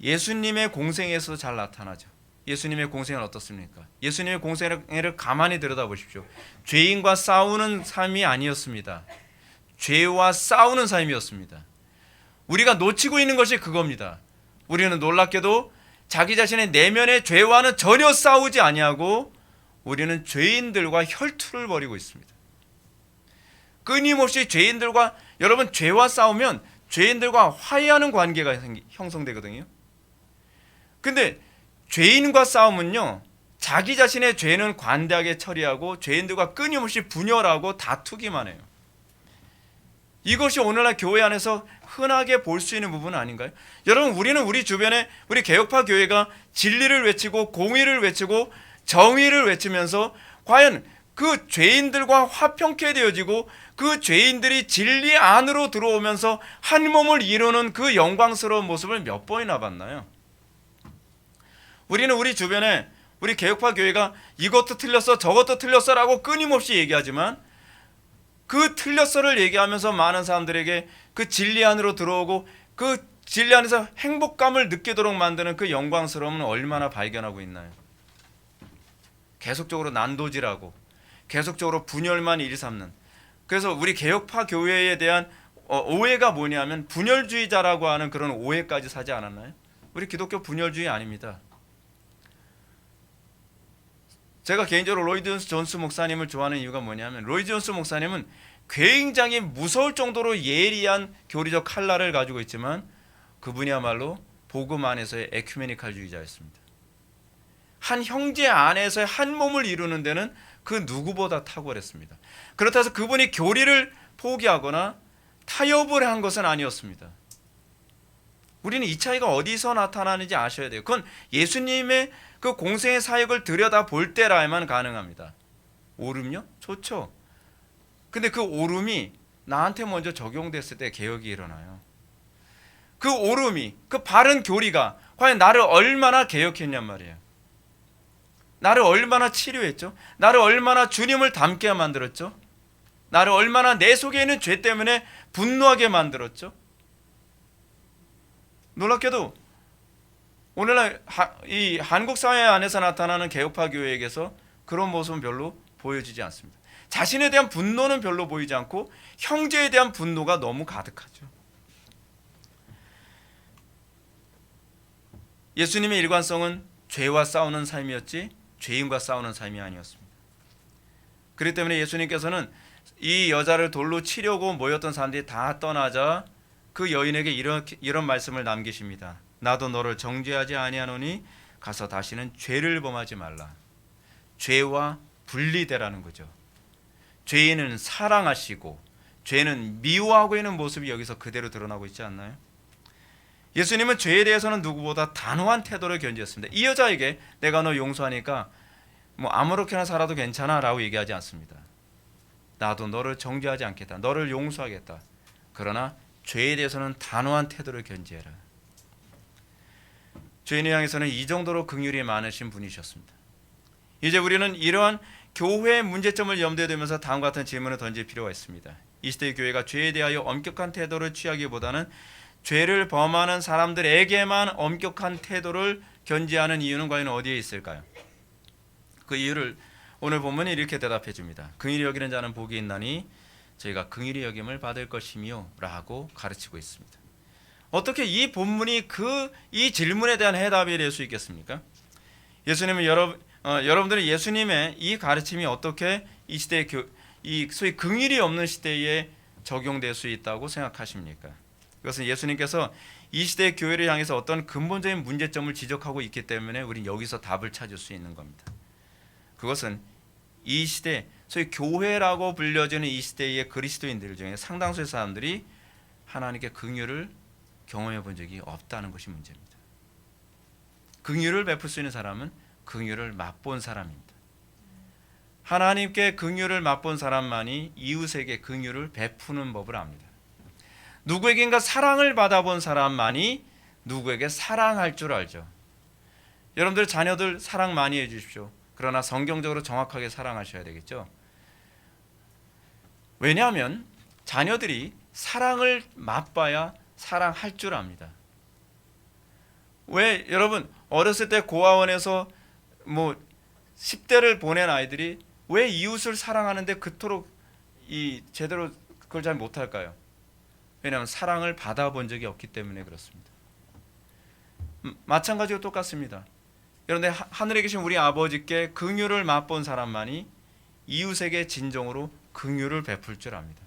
예수님의 공생에서 잘 나타나죠. 예수님의 공생은 어떻습니까? 예수님의 공생을 가만히 들여다보십시오. 죄인과 싸우는 삶이 아니었습니다. 죄와 싸우는 삶이었습니다. 우리가 놓치고 있는 것이 그겁니다. 우리는 놀랍게도 자기 자신의 내면의 죄와는 전혀 싸우지 아니하고 우리는 죄인들과 혈투를 벌이고 있습니다. 끊임없이 죄인들과, 여러분, 죄와 싸우면 죄인들과 화해하는 관계가 형성되거든요. 근데 죄인과 싸움은요, 자기 자신의 죄는 관대하게 처리하고 죄인들과 끊임없이 분열하고 다투기만 해요. 이것이 오늘날 교회 안에서 흔하게 볼 수 있는 부분 아닌가요? 여러분, 우리는 우리 주변에 우리 개혁파 교회가 진리를 외치고 공의를 외치고 정의를 외치면서 과연 그 죄인들과 화평케 되어지고 그 죄인들이 진리 안으로 들어오면서 한 몸을 이루는 그 영광스러운 모습을 몇 번이나 봤나요? 우리는 우리 주변에 우리 개혁파 교회가 이것도 틀렸어 저것도 틀렸어라고 끊임없이 얘기하지만 그 틀렸어를 얘기하면서 많은 사람들에게 그 진리 안으로 들어오고 그 진리 안에서 행복감을 느끼도록 만드는 그 영광스러움은 얼마나 발견하고 있나요? 계속적으로 난도질하고 계속적으로 분열만 일삼는, 그래서 우리 개혁파 교회에 대한 오해가 뭐냐면 분열주의자라고 하는 그런 오해까지 사지 않았나요? 우리 기독교 분열주의 아닙니다. 제가 개인적으로 로이드 존스 목사님을 좋아하는 이유가 뭐냐면 로이드 존스 목사님은 굉장히 무서울 정도로 예리한 교리적 칼날을 가지고 있지만 그분이야말로 복음 안에서의 에큐메니칼주의자였습니다. 한 형제 안에서의 한 몸을 이루는 데는 그 누구보다 탁월했습니다. 그렇다 해서 그분이 교리를 포기하거나 타협을 한 것은 아니었습니다. 우리는 이 차이가 어디서 나타나는지 아셔야 돼요. 그건 예수님의 그 공생의 사역을 들여다볼 때라야만 가능합니다. 오름요? 좋죠. 근데 그 오름이 나한테 먼저 적용됐을 때 개혁이 일어나요. 그 오름이, 그 바른 교리가 과연 나를 얼마나 개혁했냔 말이에요. 나를 얼마나 치료했죠? 나를 얼마나 주님을 닮게 만들었죠? 나를 얼마나 내 속에 있는 죄 때문에 분노하게 만들었죠? 놀랍게도 오늘날 이 한국 사회 안에서 나타나는 개혁파 교회에게서 그런 모습은 별로 보여지지 않습니다. 자신에 대한 분노는 별로 보이지 않고 형제에 대한 분노가 너무 가득하죠. 예수님의 일관성은 죄와 싸우는 삶이었지 죄인과 싸우는 삶이 아니었습니다. 그렇기 때문에 예수님께서는 이 여자를 돌로 치려고 모였던 사람들이 다 떠나자 그 여인에게 이런 말씀을 남기십니다. 나도 너를 정죄하지 아니하노니 가서 다시는 죄를 범하지 말라. 죄와 분리되라는 거죠. 죄인은 사랑하시고 죄는 미워하고 있는 모습이 여기서 그대로 드러나고 있지 않나요? 예수님은 죄에 대해서는 누구보다 단호한 태도를 견지했습니다. 이 여자에게 내가 너 용서하니까 뭐 아무렇게나 살아도 괜찮아라고 얘기하지 않습니다. 나도 너를 정죄하지 않겠다. 너를 용서하겠다. 그러나 죄에 대해서는 단호한 태도를 견지해라. 죄인을 향해서는 이 정도로 긍휼이 많으신 분이셨습니다. 이제 우리는 이러한 교회의 문제점을 염두에 두면서 다음과 같은 질문을 던질 필요가 있습니다. 이 시대의 교회가 죄에 대하여 엄격한 태도를 취하기보다는 죄를 범하는 사람들에게만 엄격한 태도를 견지하는 이유는 과연 어디에 있을까요? 그 이유를 오늘 본문이 이렇게 대답해 줍니다. 긍휼히 여기는 자는 복이 있나니 저희가 긍휼히 여김을 받을 것이며 라고 가르치고 있습니다. 어떻게 이 본문이 이 질문에 대한 해답이 될 수 있겠습니까? 예수님은 여러분들이 예수님의 이 가르침이 어떻게 이 시대의 이 소위 긍휼이 없는 시대에 적용될 수 있다고 생각하십니까? 그것은 예수님께서 이 시대의 교회를 향해서 어떤 근본적인 문제점을 지적하고 있기 때문에 우리는 여기서 답을 찾을 수 있는 겁니다. 그것은 이 시대, 소위 교회라고 불려지는 이 시대의 그리스도인들 중에 상당수의 사람들이 하나님께 긍휼을 경험해 본 적이 없다는 것이 문제입니다. 긍휼을 베풀 수 있는 사람은 긍휼을 맛본 사람입니다. 하나님께 긍휼을 맛본 사람만이 이웃에게 긍휼을 베푸는 법을 압니다. 누구에겐가 사랑을 받아본 사람만이 누구에게 사랑할 줄 알죠. 여러분들 자녀들 사랑 많이 해주십시오. 그러나 성경적으로 정확하게 사랑하셔야 되겠죠. 왜냐하면 자녀들이 사랑을 맛봐야 사랑할 줄 압니다. 왜 여러분 어렸을 때 고아원에서 10대를 보낸 아이들이 왜 이웃을 사랑하는데 그토록 제대로 그걸 잘 못할까요? 왜냐하면 사랑을 받아본 적이 없기 때문에 그렇습니다. 마찬가지로 똑같습니다. 그런데 하늘에 계신 우리 아버지께 긍휼을 맛본 사람만이 이웃에게 진정으로 긍휼을 베풀 줄 압니다.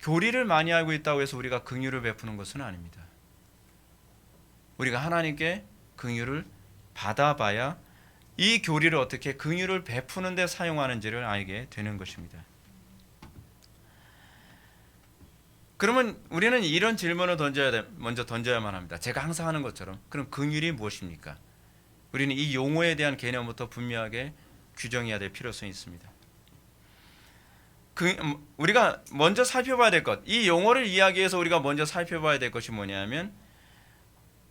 교리를 많이 알고 있다고 해서 우리가 긍휼을 베푸는 것은 아닙니다. 우리가 하나님께 긍휼을 받아봐야 이 교리를 어떻게 긍휼을 베푸는 데 사용하는지를 알게 되는 것입니다. 그러면 우리는 이런 질문을 먼저 던져야만 합니다. 제가 항상 하는 것처럼 그럼 긍휼이 무엇입니까? 우리는 이 용어에 대한 개념부터 분명하게 규정해야 될 필요성이 있습니다. 우리가 먼저 살펴봐야 될 것, 이 용어를 이야기해서 우리가 먼저 살펴봐야 될 것이 뭐냐면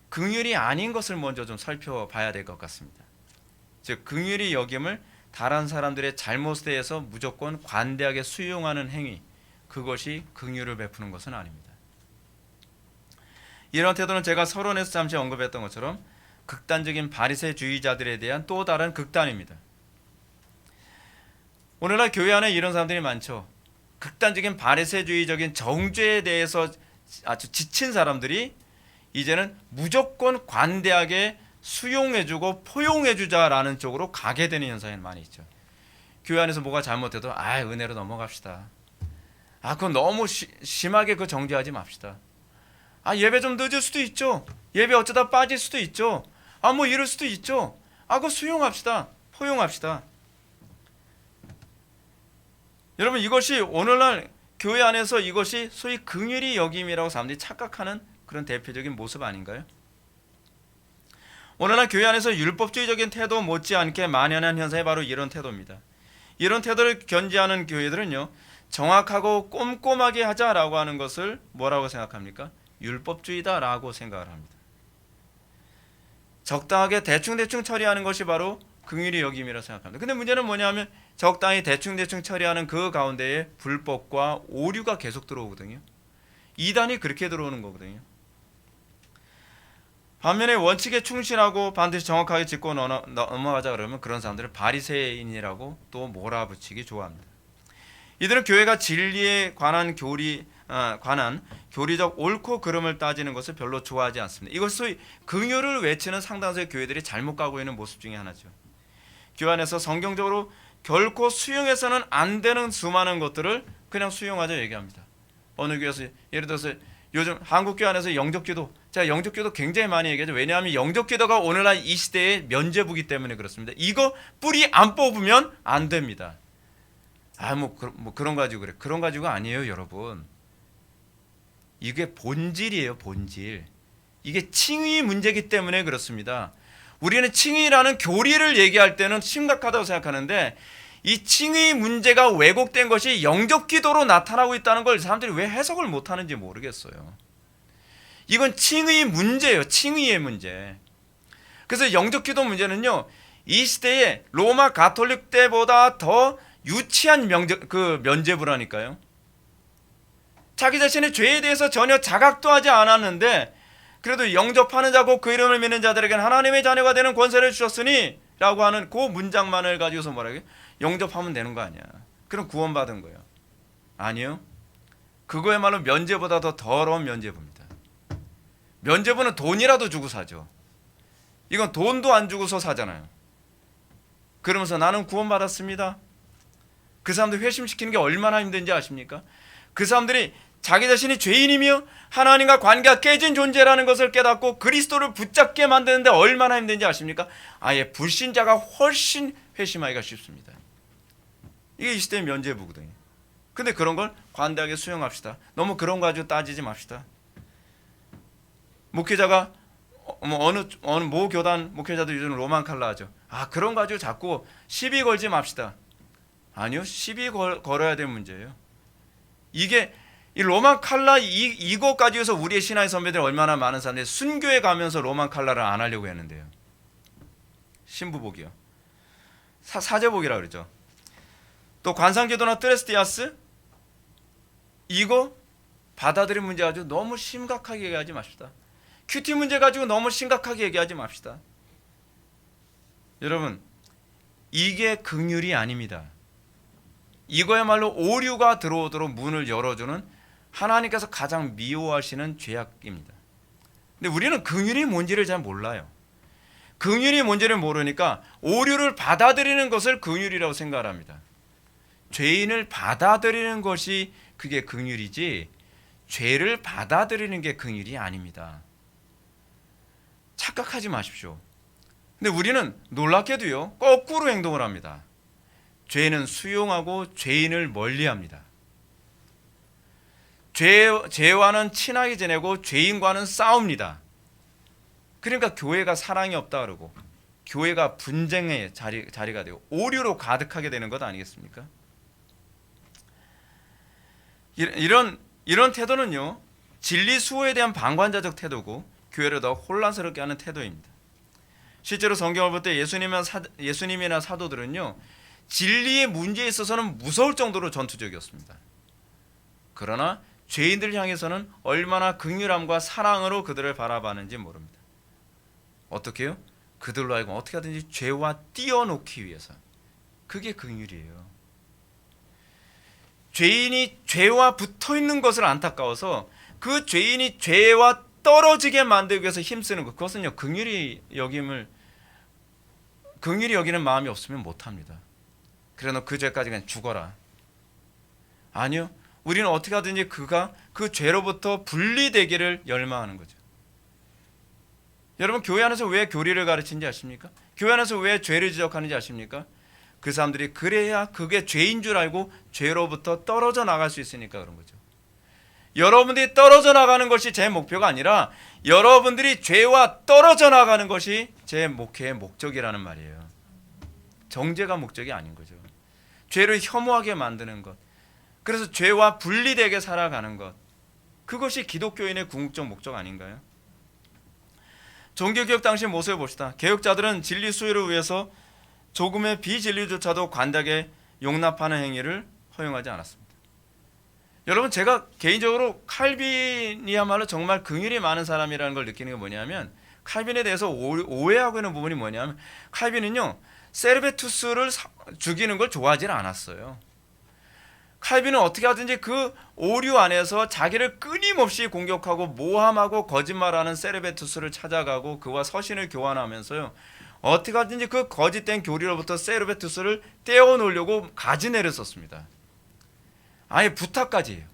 긍휼이 아닌 것을 먼저 좀 살펴봐야 될 것 같습니다. 즉 긍휼히 여김을 다른 사람들의 잘못에 대해서 무조건 관대하게 수용하는 행위, 그것이 긍휼을 베푸는 것은 아닙니다. 이런 태도는 제가 서론에서 잠시 언급했던 것처럼 극단적인 바리새주의자들에 대한 또 다른 극단입니다. 오늘날 교회 안에 이런 사람들이 많죠. 극단적인 바리새주의적인 정죄에 대해서 아주 지친 사람들이 이제는 무조건 관대하게 수용해주고 포용해주자라는 쪽으로 가게 되는 현상이 많이 있죠. 교회 안에서 뭐가 잘못해도 은혜로 넘어갑시다. 그건 너무 심하게 정죄하지 맙시다. 예배 좀 늦을 수도 있죠. 예배 어쩌다 빠질 수도 있죠. 이럴 수도 있죠. 그거 수용합시다. 포용합시다. 여러분 이것이 오늘날 교회 안에서 이것이 소위 긍휼히 여김이라고 사람들이 착각하는 그런 대표적인 모습 아닌가요? 오늘날 교회 안에서 율법주의적인 태도 못지않게 만연한 현상이 바로 이런 태도입니다. 이런 태도를 견지하는 교회들은요, 정확하고 꼼꼼하게 하자라고 하는 것을 뭐라고 생각합니까? 율법주의다라고 생각을 합니다. 적당하게 대충 처리하는 것이 바로 긍휼히 여김이라고 생각합니다. 근데 문제는 뭐냐면 적당히 대충 처리하는 그 가운데에 불법과 오류가 계속 들어오거든요. 이단이 그렇게 들어오는 거거든요. 반면에 원칙에 충실하고 반드시 정확하게 짚고 넘어가자 그러면 그런 사람들을 바리새인이라고 또 몰아붙이기 좋아합니다. 이들은 교회가 진리에 관한 교리적 옳고 그름을 따지는 것을 별로 좋아하지 않습니다. 이것이 소위 긍휼을 외치는 상당수의 교회들이 잘못 가고 있는 모습 중에 하나죠. 교회 안에서 성경적으로 결코 수용해서는 안 되는 수많은 것들을 그냥 수용하자 얘기합니다. 어느 교회에서 예를 들어서 요즘 한국교회 안에서 영적기도, 제가 영적기도 굉장히 많이 얘기하죠. 왜냐하면 영적기도가 오늘날 이 시대의 면죄부기 때문에 그렇습니다. 이거 뿌리 안 뽑으면 안 됩니다. 그런 가지고 그래. 그런 가지고 아니에요, 여러분. 이게 본질이에요, 본질. 이게 칭의 문제이기 때문에 그렇습니다. 우리는 칭의라는 교리를 얘기할 때는 심각하다고 생각하는데 이 칭의 문제가 왜곡된 것이 영접 기도로 나타나고 있다는 걸 사람들이 왜 해석을 못하는지 모르겠어요. 이건 칭의 문제예요. 칭의의 문제. 그래서 영접 기도 문제는요, 이 시대에 로마 가톨릭 때보다 더 유치한 면죄부라니까요. 자기 자신의 죄에 대해서 전혀 자각도 하지 않았는데 그래도 영접하는 자고 그 이름을 믿는 자들에게는 하나님의 자녀가 되는 권세를 주셨으니 라고 하는 그 문장만을 가지고서 뭐라고요? 영접하면 되는 거 아니야. 그럼 구원받은 거예요. 아니요. 그거야말로 면죄보다 더 더러운 면죄부입니다. 면죄부는 돈이라도 주고 사죠. 이건 돈도 안 주고서 사잖아요. 그러면서 나는 구원받았습니다. 그 사람들 회심시키는 게 얼마나 힘든지 아십니까? 그 사람들이 자기 자신이 죄인이며 하나님과 관계가 깨진 존재라는 것을 깨닫고 그리스도를 붙잡게 만드는데 얼마나 힘든지 아십니까? 아예 불신자가 훨씬 회심하기가 쉽습니다. 이게 이 시대의 면죄부거든요. 근데 그런 걸 관대하게 수용합시다. 너무 그런 거 가지고 따지지 맙시다. 목회자가 어느 모 교단 목회자들 요즘 로만 칼라 하죠. 그런 거 가지고 자꾸 시비 걸지 맙시다. 아니요, 시비 걸어야 될 문제예요. 이게 이 로만 칼라 이거 가지고서 우리의 신화의 선배들 얼마나 많은 사람들이 순교에 가면서 로만 칼라를 안 하려고 했는데요. 신부복이요. 사제복이라 그러죠. 또 관상기도나 트레스티아스 이거 받아들인 문제 가지고 너무 심각하게 얘기하지 맙시다. 큐티 문제 가지고 너무 심각하게 얘기하지 맙시다. 여러분, 이게 긍휼이 아닙니다. 이거야말로 오류가 들어오도록 문을 열어주는 하나님께서 가장 미워하시는 죄악입니다. 근데 우리는 긍휼이 뭔지를 잘 몰라요. 긍휼이 뭔지를 모르니까 오류를 받아들이는 것을 긍휼이라고 생각을 합니다. 죄인을 받아들이는 것이 그게 긍휼이지 죄를 받아들이는 게 긍휼이 아닙니다. 착각하지 마십시오. 근데 우리는 놀랍게도요, 거꾸로 행동을 합니다. 죄는 수용하고 죄인을 멀리합니다. 죄와는 친하게 지내고 죄인과는 싸웁니다. 그러니까 교회가 사랑이 없다 그러고 교회가 분쟁의 자리가 되고 오류로 가득하게 되는 것 아니겠습니까? 이런 태도는요, 진리 수호에 대한 방관자적 태도고 교회를 더 혼란스럽게 하는 태도입니다. 실제로 성경을 볼 때 예수님이나 사도들은요, 진리의 문제에 있어서는 무서울 정도로 전투적이었습니다. 그러나 죄인들 향해서는 얼마나 긍휼함과 사랑으로 그들을 바라봤는지 모릅니다. 어떻게요? 그들로 하여금 어떻게 하든지 죄와 띄어놓기 위해서. 그게 긍휼이에요. 죄인이 죄와 붙어있는 것을 안타까워서 그 죄인이 죄와 떨어지게 만들기 위해서 힘쓰는 것, 그것은요, 긍휼히 여기는 마음이 없으면 못합니다. 그래서 그 죄까지 그냥 죽어라. 아니요, 우리는 어떻게 하든지 그가 그 죄로부터 분리되기를 열망하는 거죠. 여러분, 교회 안에서 왜 교리를 가르치는지 아십니까? 교회 안에서 왜 죄를 지적하는지 아십니까? 그 사람들이 그래야 그게 죄인 줄 알고 죄로부터 떨어져 나갈 수 있으니까 그런 거죠. 여러분들이 떨어져 나가는 것이 제 목표가 아니라 여러분들이 죄와 떨어져 나가는 것이 제 목회의 목적이라는 말이에요. 정죄가 목적이 아닌 거죠. 죄를 혐오하게 만드는 것, 그래서 죄와 분리되게 살아가는 것, 그것이 기독교인의 궁극적 목적 아닌가요? 종교개혁 당시 모습을 봅시다. 개혁자들은 진리 수호를 위해서 조금의 비진리조차도 관대하게 용납하는 행위를 허용하지 않았습니다. 여러분, 제가 개인적으로 칼빈이야말로 정말 긍휼이 많은 사람이라는 걸 느끼는 게 뭐냐면, 칼빈에 대해서 오해하고 있는 부분이 뭐냐면, 칼빈은요, 세르베투스를 죽이는 걸 좋아하지는 않았어요. 칼빈은 어떻게 하든지 그 오류 안에서 자기를 끊임없이 공격하고 모함하고 거짓말하는 세르베투스를 찾아가고 그와 서신을 교환하면서요, 어떻게 하든지 그 거짓된 교리로부터 세르베투스를 떼어놓으려고 가지내를 썼습니다. 아예 부탁까지 해요.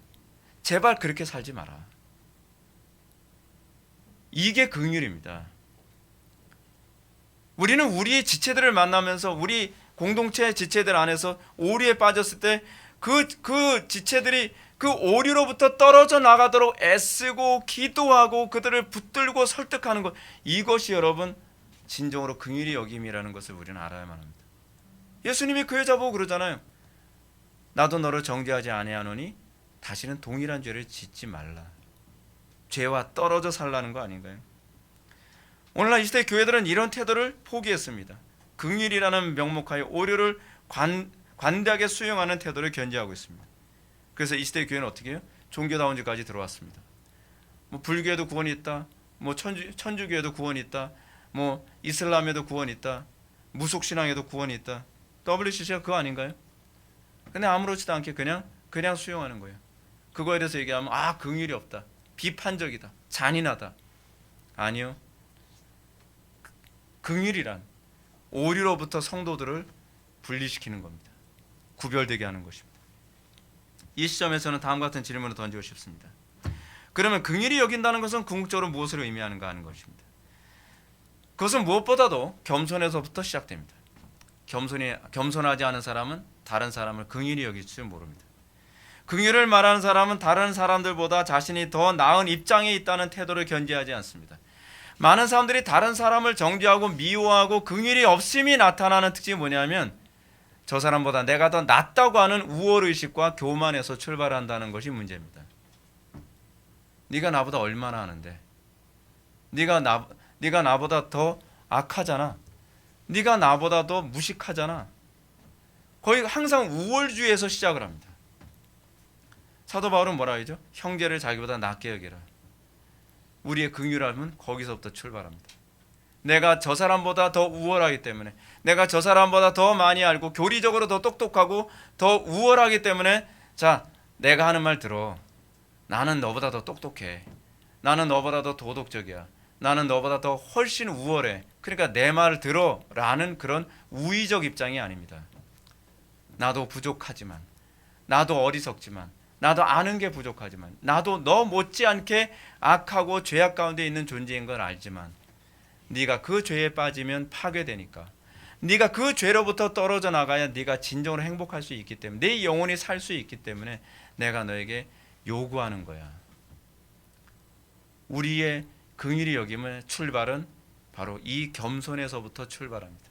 제발 그렇게 살지 마라. 이게 긍휼입니다. 우리는 우리의 지체들을 만나면서 우리 공동체 지체들 안에서 오류에 빠졌을 때 그 지체들이 그 오류로부터 떨어져 나가도록 애쓰고 기도하고 그들을 붙들고 설득하는 것, 이것이 여러분 진정으로 긍휼히 여김이라는 것을 우리는 알아야만 합니다. 예수님이 그 여자 보고 그러잖아요. 나도 너를 정죄하지 아니하노니 다시는 동일한 죄를 짓지 말라. 죄와 떨어져 살라는 거 아닌가요? 오늘날 이 시대 교회들은 이런 태도를 포기했습니다. 긍휼이라는 명목하에 오류를 관대하게 수용하는 태도를 견지하고 있습니다. 그래서 이 시대 교회는 어떻게 해요? 종교다운지까지 들어왔습니다. 뭐 불교에도 구원이 있다, 뭐 천주교에도 구원이 있다, 뭐 이슬람에도 구원이 있다, 무속신앙에도 구원이 있다. WCC가 그거 아닌가요? 근데 아무렇지도 않게 그냥 수용하는 거예요. 그거에 대해서 얘기하면 긍휼이 없다, 비판적이다, 잔인하다. 아니요. 긍휼이란 오류로부터 성도들을 분리시키는 겁니다. 구별되게 하는 것입니다. 이 시점에서는 다음과 같은 질문을 던지고 싶습니다. 그러면 긍휼히 여긴다는 것은 궁극적으로 무엇을 의미하는가 하는 것입니다. 그것은 무엇보다도 겸손에서부터 시작됩니다. 겸손하지 않은 사람은 다른 사람을 긍휼히 여길 줄 모릅니다. 긍휼을 말하는 사람은 다른 사람들보다 자신이 더 나은 입장에 있다는 태도를 견지하지 않습니다. 많은 사람들이 다른 사람을 정죄하고 미워하고 긍휼이 없음이 나타나는 특징이 뭐냐면 저 사람보다 내가 더 낫다고 하는 우월의식과 교만에서 출발한다는 것이 문제입니다. 네가 나보다 얼마나 하는데, 네가 나보다 더 악하잖아, 네가 나보다 더 무식하잖아. 거의 항상 우월주의에서 시작을 합니다. 사도 바울은 뭐라 하죠? 형제를 자기보다 낫게 여기라. 우리의 긍휼함은 거기서부터 출발합니다. 내가 저 사람보다 더 우월하기 때문에, 내가 저 사람보다 더 많이 알고 교리적으로 더 똑똑하고 더 우월하기 때문에, 자, 내가 하는 말 들어. 나는 너보다 더 똑똑해. 나는 너보다 더 도덕적이야. 나는 너보다 더 훨씬 우월해. 그러니까 내 말을 들어 라는 그런 우위적 입장이 아닙니다. 나도 부족하지만, 나도 어리석지만, 나도 아는 게 부족하지만, 나도 너 못지않게 악하고 죄악 가운데 있는 존재인 걸 알지만, 네가 그 죄에 빠지면 파괴되니까, 네가 그 죄로부터 떨어져 나가야 네가 진정으로 행복할 수 있기 때문에, 내 영혼이 살 수 있기 때문에 내가 너에게 요구하는 거야. 우리의 긍휼히 여김의 출발은 바로 이 겸손에서부터 출발합니다.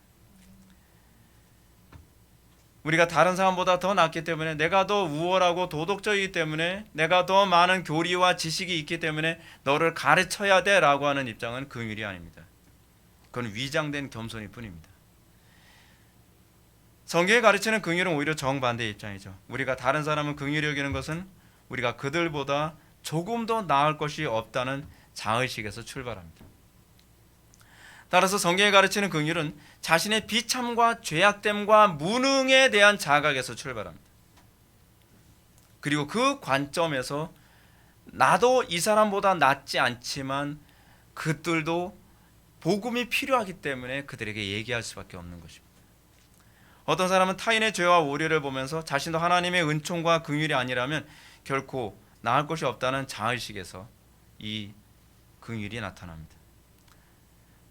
우리가 다른 사람보다 더 낫기 때문에, 내가 더 우월하고 도덕적이기 때문에, 내가 더 많은 교리와 지식이 있기 때문에 너를 가르쳐야 돼 라고 하는 입장은 긍휼이 아닙니다. 그건 위장된 겸손일 뿐입니다. 성경이 가르치는 긍휼은 오히려 정반대의 입장이죠. 우리가 다른 사람을 긍휼히 여기는 것은 우리가 그들보다 조금 더 나을 것이 없다는 자의식에서 출발합니다. 따라서 성경이 가르치는 긍휼은 자신의 비참과 죄악됨과 무능에 대한 자각에서 출발합니다. 그리고 그 관점에서 나도 이 사람보다 낫지 않지만 그들도 복음이 필요하기 때문에 그들에게 얘기할 수밖에 없는 것입니다. 어떤 사람은 타인의 죄와 오류를 보면서 자신도 하나님의 은총과 긍휼이 아니라면 결코 나을 것이 없다는 자의식에서 이 긍휼이 나타납니다.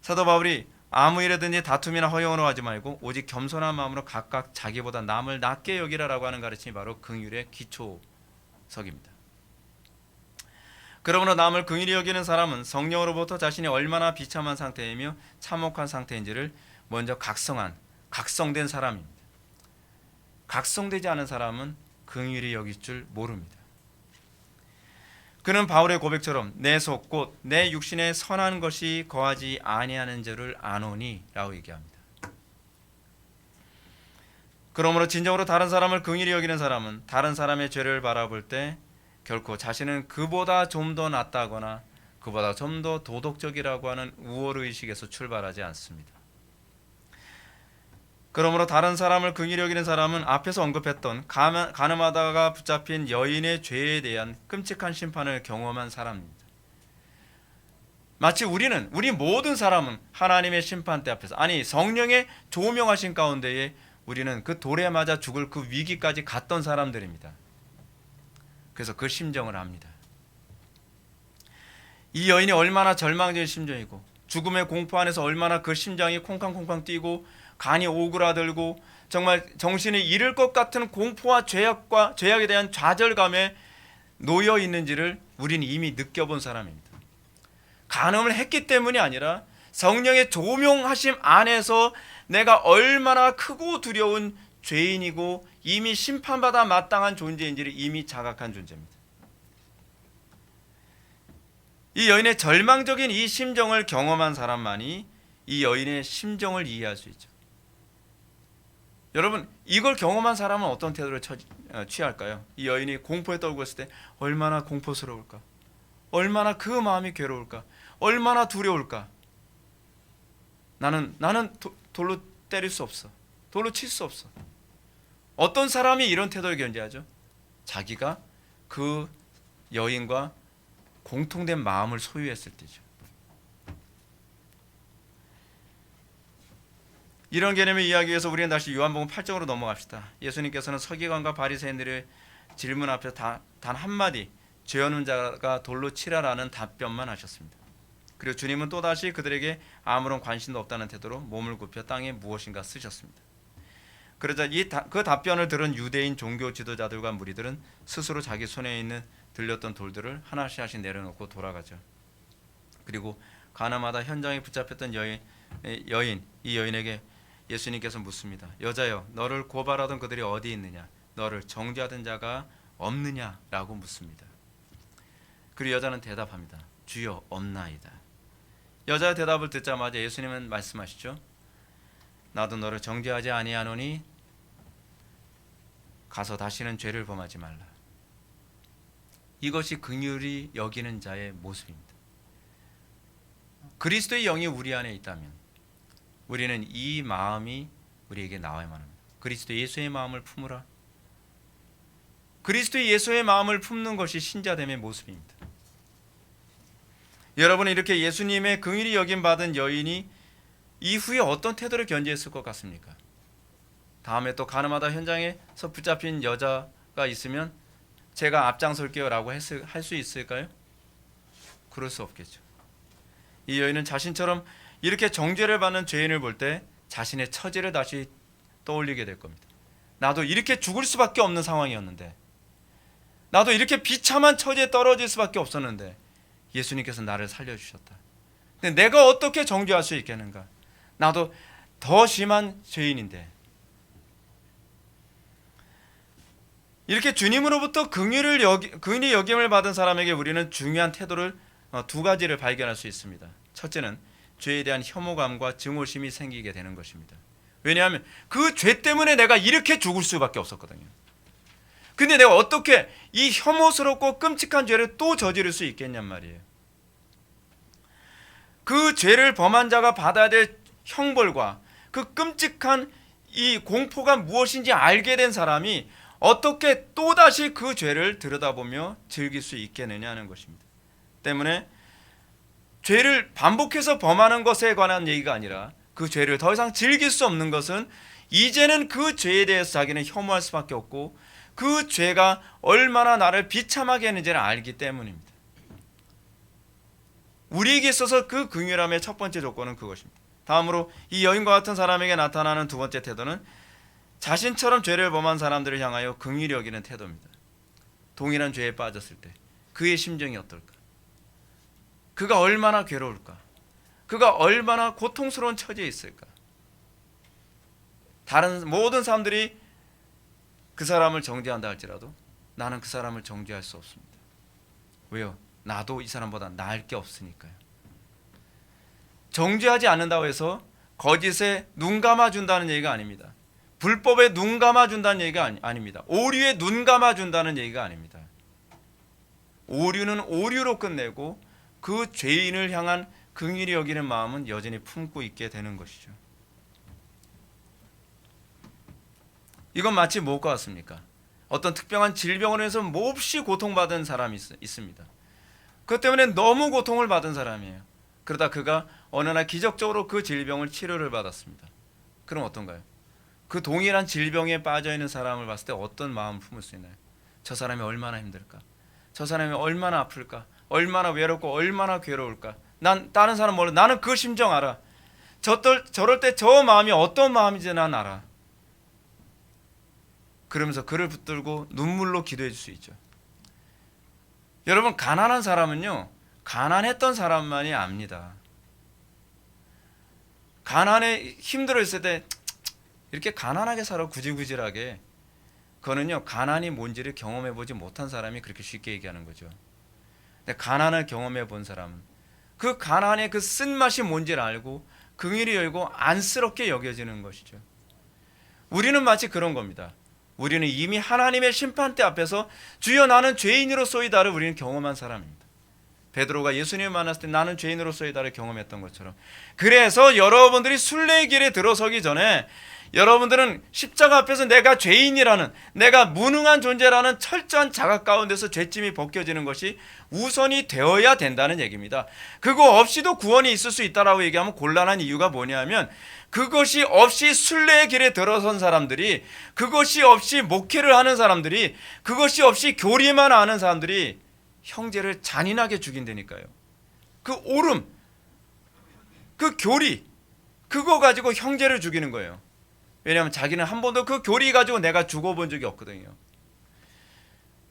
사도 바울이 아무 일에든지 다툼이나 허영으로 하지 말고 오직 겸손한 마음으로 각각 자기보다 남을 낮게 여기라라고 하는 가르침이 바로 긍휼의 기초석입니다. 그러므로 남을 긍휼히 여기는 사람은 성령으로부터 자신이 얼마나 비참한 상태이며 참혹한 상태인지를 먼저 각성된 사람입니다. 각성되지 않은 사람은 긍휼히 여길 줄 모릅니다. 그는 바울의 고백처럼 내 속 곧 내 육신에 선한 것이 거하지 아니하는 줄을 아노니 라고 얘기합니다. 그러므로 진정으로 다른 사람을 긍휼히 여기는 사람은 다른 사람의 죄를 바라볼 때 결코 자신은 그보다 좀 더 낫다거나 그보다 좀 더 도덕적이라고 하는 우월의식에서 출발하지 않습니다. 그러므로 다른 사람을 긍휼히 여기는 사람은 앞에서 언급했던 가늠하다가 붙잡힌 여인의 죄에 대한 끔찍한 심판을 경험한 사람입니다. 마치 우리 모든 사람은 하나님의 심판대 앞에서, 아니 성령의 조명하신 가운데에 우리는 그 돌에 맞아 죽을 그 위기까지 갔던 사람들입니다. 그래서 그 심정을 압니다. 이 여인이 얼마나 절망적인 심정이고 죽음의 공포 안에서 얼마나 그 심장이 콩쾅콩쾅 뛰고 간이 오그라들고 정말 정신이 잃을 것 같은 공포와 죄악에 대한 좌절감에 놓여 있는지를 우리는 이미 느껴본 사람입니다. 간음을 했기 때문이 아니라 성령의 조명하심 안에서 내가 얼마나 크고 두려운 죄인이고 이미 심판받아 마땅한 존재인지를 이미 자각한 존재입니다. 이 여인의 절망적인 이 심정을 경험한 사람만이 이 여인의 심정을 이해할 수 있죠. 여러분, 이걸 경험한 사람은 어떤 태도를 취할까요? 이 여인이 공포에 떨고 있을 때 얼마나 공포스러울까? 얼마나 그 마음이 괴로울까? 얼마나 두려울까? 나는 돌로 때릴 수 없어. 돌로 칠 수 없어. 어떤 사람이 이런 태도를 견디하죠? 자기가 그 여인과 공통된 마음을 소유했을 때죠. 이런 개념의 이야기에서 우리는 다시 요한복음 8장으로 넘어갑시다. 예수님께서는 서기관과 바리새인들의 질문 앞에 단 한마디 죄 없는 자가 돌로 치라라는 답변만 하셨습니다. 그리고 주님은 또다시 그들에게 아무런 관심도 없다는 태도로 몸을 굽혀 땅에 무엇인가 쓰셨습니다. 그러자 그 답변을 들은 유대인 종교 지도자들과 무리들은 스스로 자기 손에 있는 들렸던 돌들을 하나씩 내려놓고 돌아가죠. 그리고 가나마다 현장에 붙잡혔던 이 여인에게 예수님께서 묻습니다. 여자여, 너를 고발하던 그들이 어디 있느냐? 너를 정죄하던 자가 없느냐라고 묻습니다. 그리고 여자는 대답합니다. 주여, 없나이다. 여자의 대답을 듣자마자 예수님은 말씀하시죠. 나도 너를 정죄하지 아니하노니 가서 다시는 죄를 범하지 말라. 이것이 긍휼히 여기는 자의 모습입니다. 그리스도의 영이 우리 안에 있다면 우리는 이 마음이 우리에게 나와야만 합니다. 그리스도 예수의 마음을 품으라. 그리스도 예수의 마음을 품는 것이 신자됨의 모습입니다. 여러분은 이렇게 예수님의 긍휼히 여김 받은 여인이 이후에 어떤 태도를 견지했을 것 같습니까? 다음에 또 가늠하다 현장에서 붙잡힌 여자가 있으면 제가 앞장설게요 라고 할 수 있을까요? 그럴 수 없겠죠. 이 여인은 자신처럼 이렇게 정죄를 받는 죄인을 볼 때 자신의 처지를 다시 떠올리게 될 겁니다. 나도 이렇게 죽을 수밖에 없는 상황이었는데, 나도 이렇게 비참한 처지에 떨어질 수밖에 없었는데 예수님께서 나를 살려주셨다. 근데 내가 어떻게 정죄할 수 있겠는가? 나도 더 심한 죄인인데. 이렇게 주님으로부터 긍휼히 여김을 받은 사람에게 우리는 중요한 태도를 두 가지를 발견할 수 있습니다. 첫째는 죄에 대한 혐오감과 증오심이 생기게 되는 것입니다. 왜냐하면 그 죄 때문에 내가 이렇게 죽을 수밖에 없었거든요. 근데 내가 어떻게 이 혐오스럽고 끔찍한 죄를 또 저지를 수 있겠냔 말이에요. 그 죄를 범한 자가 받아야 될 형벌과 그 끔찍한 이 공포가 무엇인지 알게 된 사람이 어떻게 또다시 그 죄를 들여다보며 즐길 수 있겠느냐는 것입니다. 때문에 죄를 반복해서 범하는 것에 관한 얘기가 아니라 그 죄를 더 이상 즐길 수 없는 것은 이제는 그 죄에 대해서 자기는 혐오할 수밖에 없고 그 죄가 얼마나 나를 비참하게 했는지를 알기 때문입니다. 우리에게 있어서 그 긍휼함의 첫 번째 조건은 그것입니다. 다음으로 이 여인과 같은 사람에게 나타나는 두 번째 태도는 자신처럼 죄를 범한 사람들을 향하여 긍휼히 여기는 태도입니다. 동일한 죄에 빠졌을 때 그의 심정이 어떨까? 그가 얼마나 괴로울까? 그가 얼마나 고통스러운 처지에 있을까? 다른 모든 사람들이 그 사람을 정죄한다 할지라도 나는 그 사람을 정죄할 수 없습니다. 왜요? 나도 이 사람보다 나을 게 없으니까요. 정죄하지 않는다고 해서 거짓에 눈 감아준다는 얘기가 아닙니다. 불법에 눈 감아준다는 얘기가 아닙니다. 오류에 눈 감아준다는 얘기가 아닙니다. 오류는 오류로 끝내고 그 죄인을 향한 긍휼히 여기는 마음은 여전히 품고 있게 되는 것이죠. 이건 마치 무엇과 같습니까? 어떤 특별한 질병으로 해서 몹시 고통받은 사람이 있습니다. 그것 때문에 너무 고통을 받은 사람이에요. 그러다 그가 어느 날 기적적으로 그 질병을 치료를 받았습니다. 그럼 어떤가요? 그 동일한 질병에 빠져있는 사람을 봤을 때 어떤 마음을 품을 수 있나요? 저 사람이 얼마나 힘들까? 저 사람이 얼마나 아플까? 얼마나 외롭고 얼마나 괴로울까? 난 다른 사람 몰라. 나는 그 심정 알아. 저럴 때 저 마음이 어떤 마음인지 난 알아. 그러면서 그를 붙들고 눈물로 기도해 줄 수 있죠. 여러분, 가난한 사람은요, 가난했던 사람만이 압니다. 가난에 힘들어 있을 때 이렇게 가난하게 살아 구질구질하게, 그거는요 가난이 뭔지를 경험해 보지 못한 사람이 그렇게 쉽게 얘기하는 거죠. 근데 가난을 경험해 본 사람은 그 가난의 그 쓴맛이 뭔지를 알고 긍휼히 열고 안쓰럽게 여겨지는 것이죠. 우리는 마치 그런 겁니다. 우리는 이미 하나님의 심판대 앞에서 주여 나는 죄인으로소이다를 우리는 경험한 사람입니다. 베드로가 예수님을 만났을 때 나는 죄인으로소이다를 경험했던 것처럼, 그래서 여러분들이 순례의 길에 들어서기 전에 여러분들은 십자가 앞에서 내가 죄인이라는, 내가 무능한 존재라는 철저한 자각 가운데서 죄짐이 벗겨지는 것이 우선이 되어야 된다는 얘기입니다. 그거 없이도 구원이 있을 수 있다라고 얘기하면 곤란한 이유가 뭐냐면, 그것이 없이 순례의 길에 들어선 사람들이, 그것이 없이 목회를 하는 사람들이, 그것이 없이 교리만 아는 사람들이 형제를 잔인하게 죽인다니까요. 그 오름, 그 교리, 그거 가지고 형제를 죽이는 거예요. 왜냐하면 자기는 한 번도 그 교리 가지고 내가 죽어본 적이 없거든요.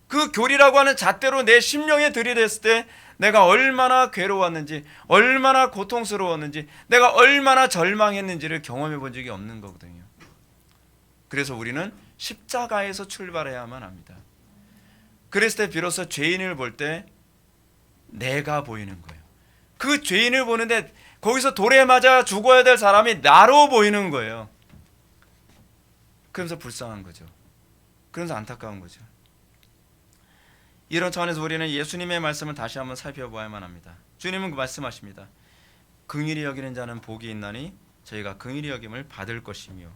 그 교리라고 하는 잣대로 내 심령에 들이댔을 때 내가 얼마나 괴로웠는지, 얼마나 고통스러웠는지, 내가 얼마나 절망했는지를 경험해 본 적이 없는 거거든요. 그래서 우리는 십자가에서 출발해야만 합니다. 그랬을 때 비로소 죄인을 볼 때 내가 보이는 거예요. 그 죄인을 보는데 거기서 돌에 맞아 죽어야 될 사람이 나로 보이는 거예요. 그러면서 불쌍한 거죠. 그러면서 안타까운 거죠. 이런 차원에서 우리는 예수님의 말씀을 다시 한번 살펴보아야만 합니다. 주님은 말씀하십니다. 긍휼히 여기는 자는 복이 있나니 저희가 긍휼히 여김을 받을 것이며.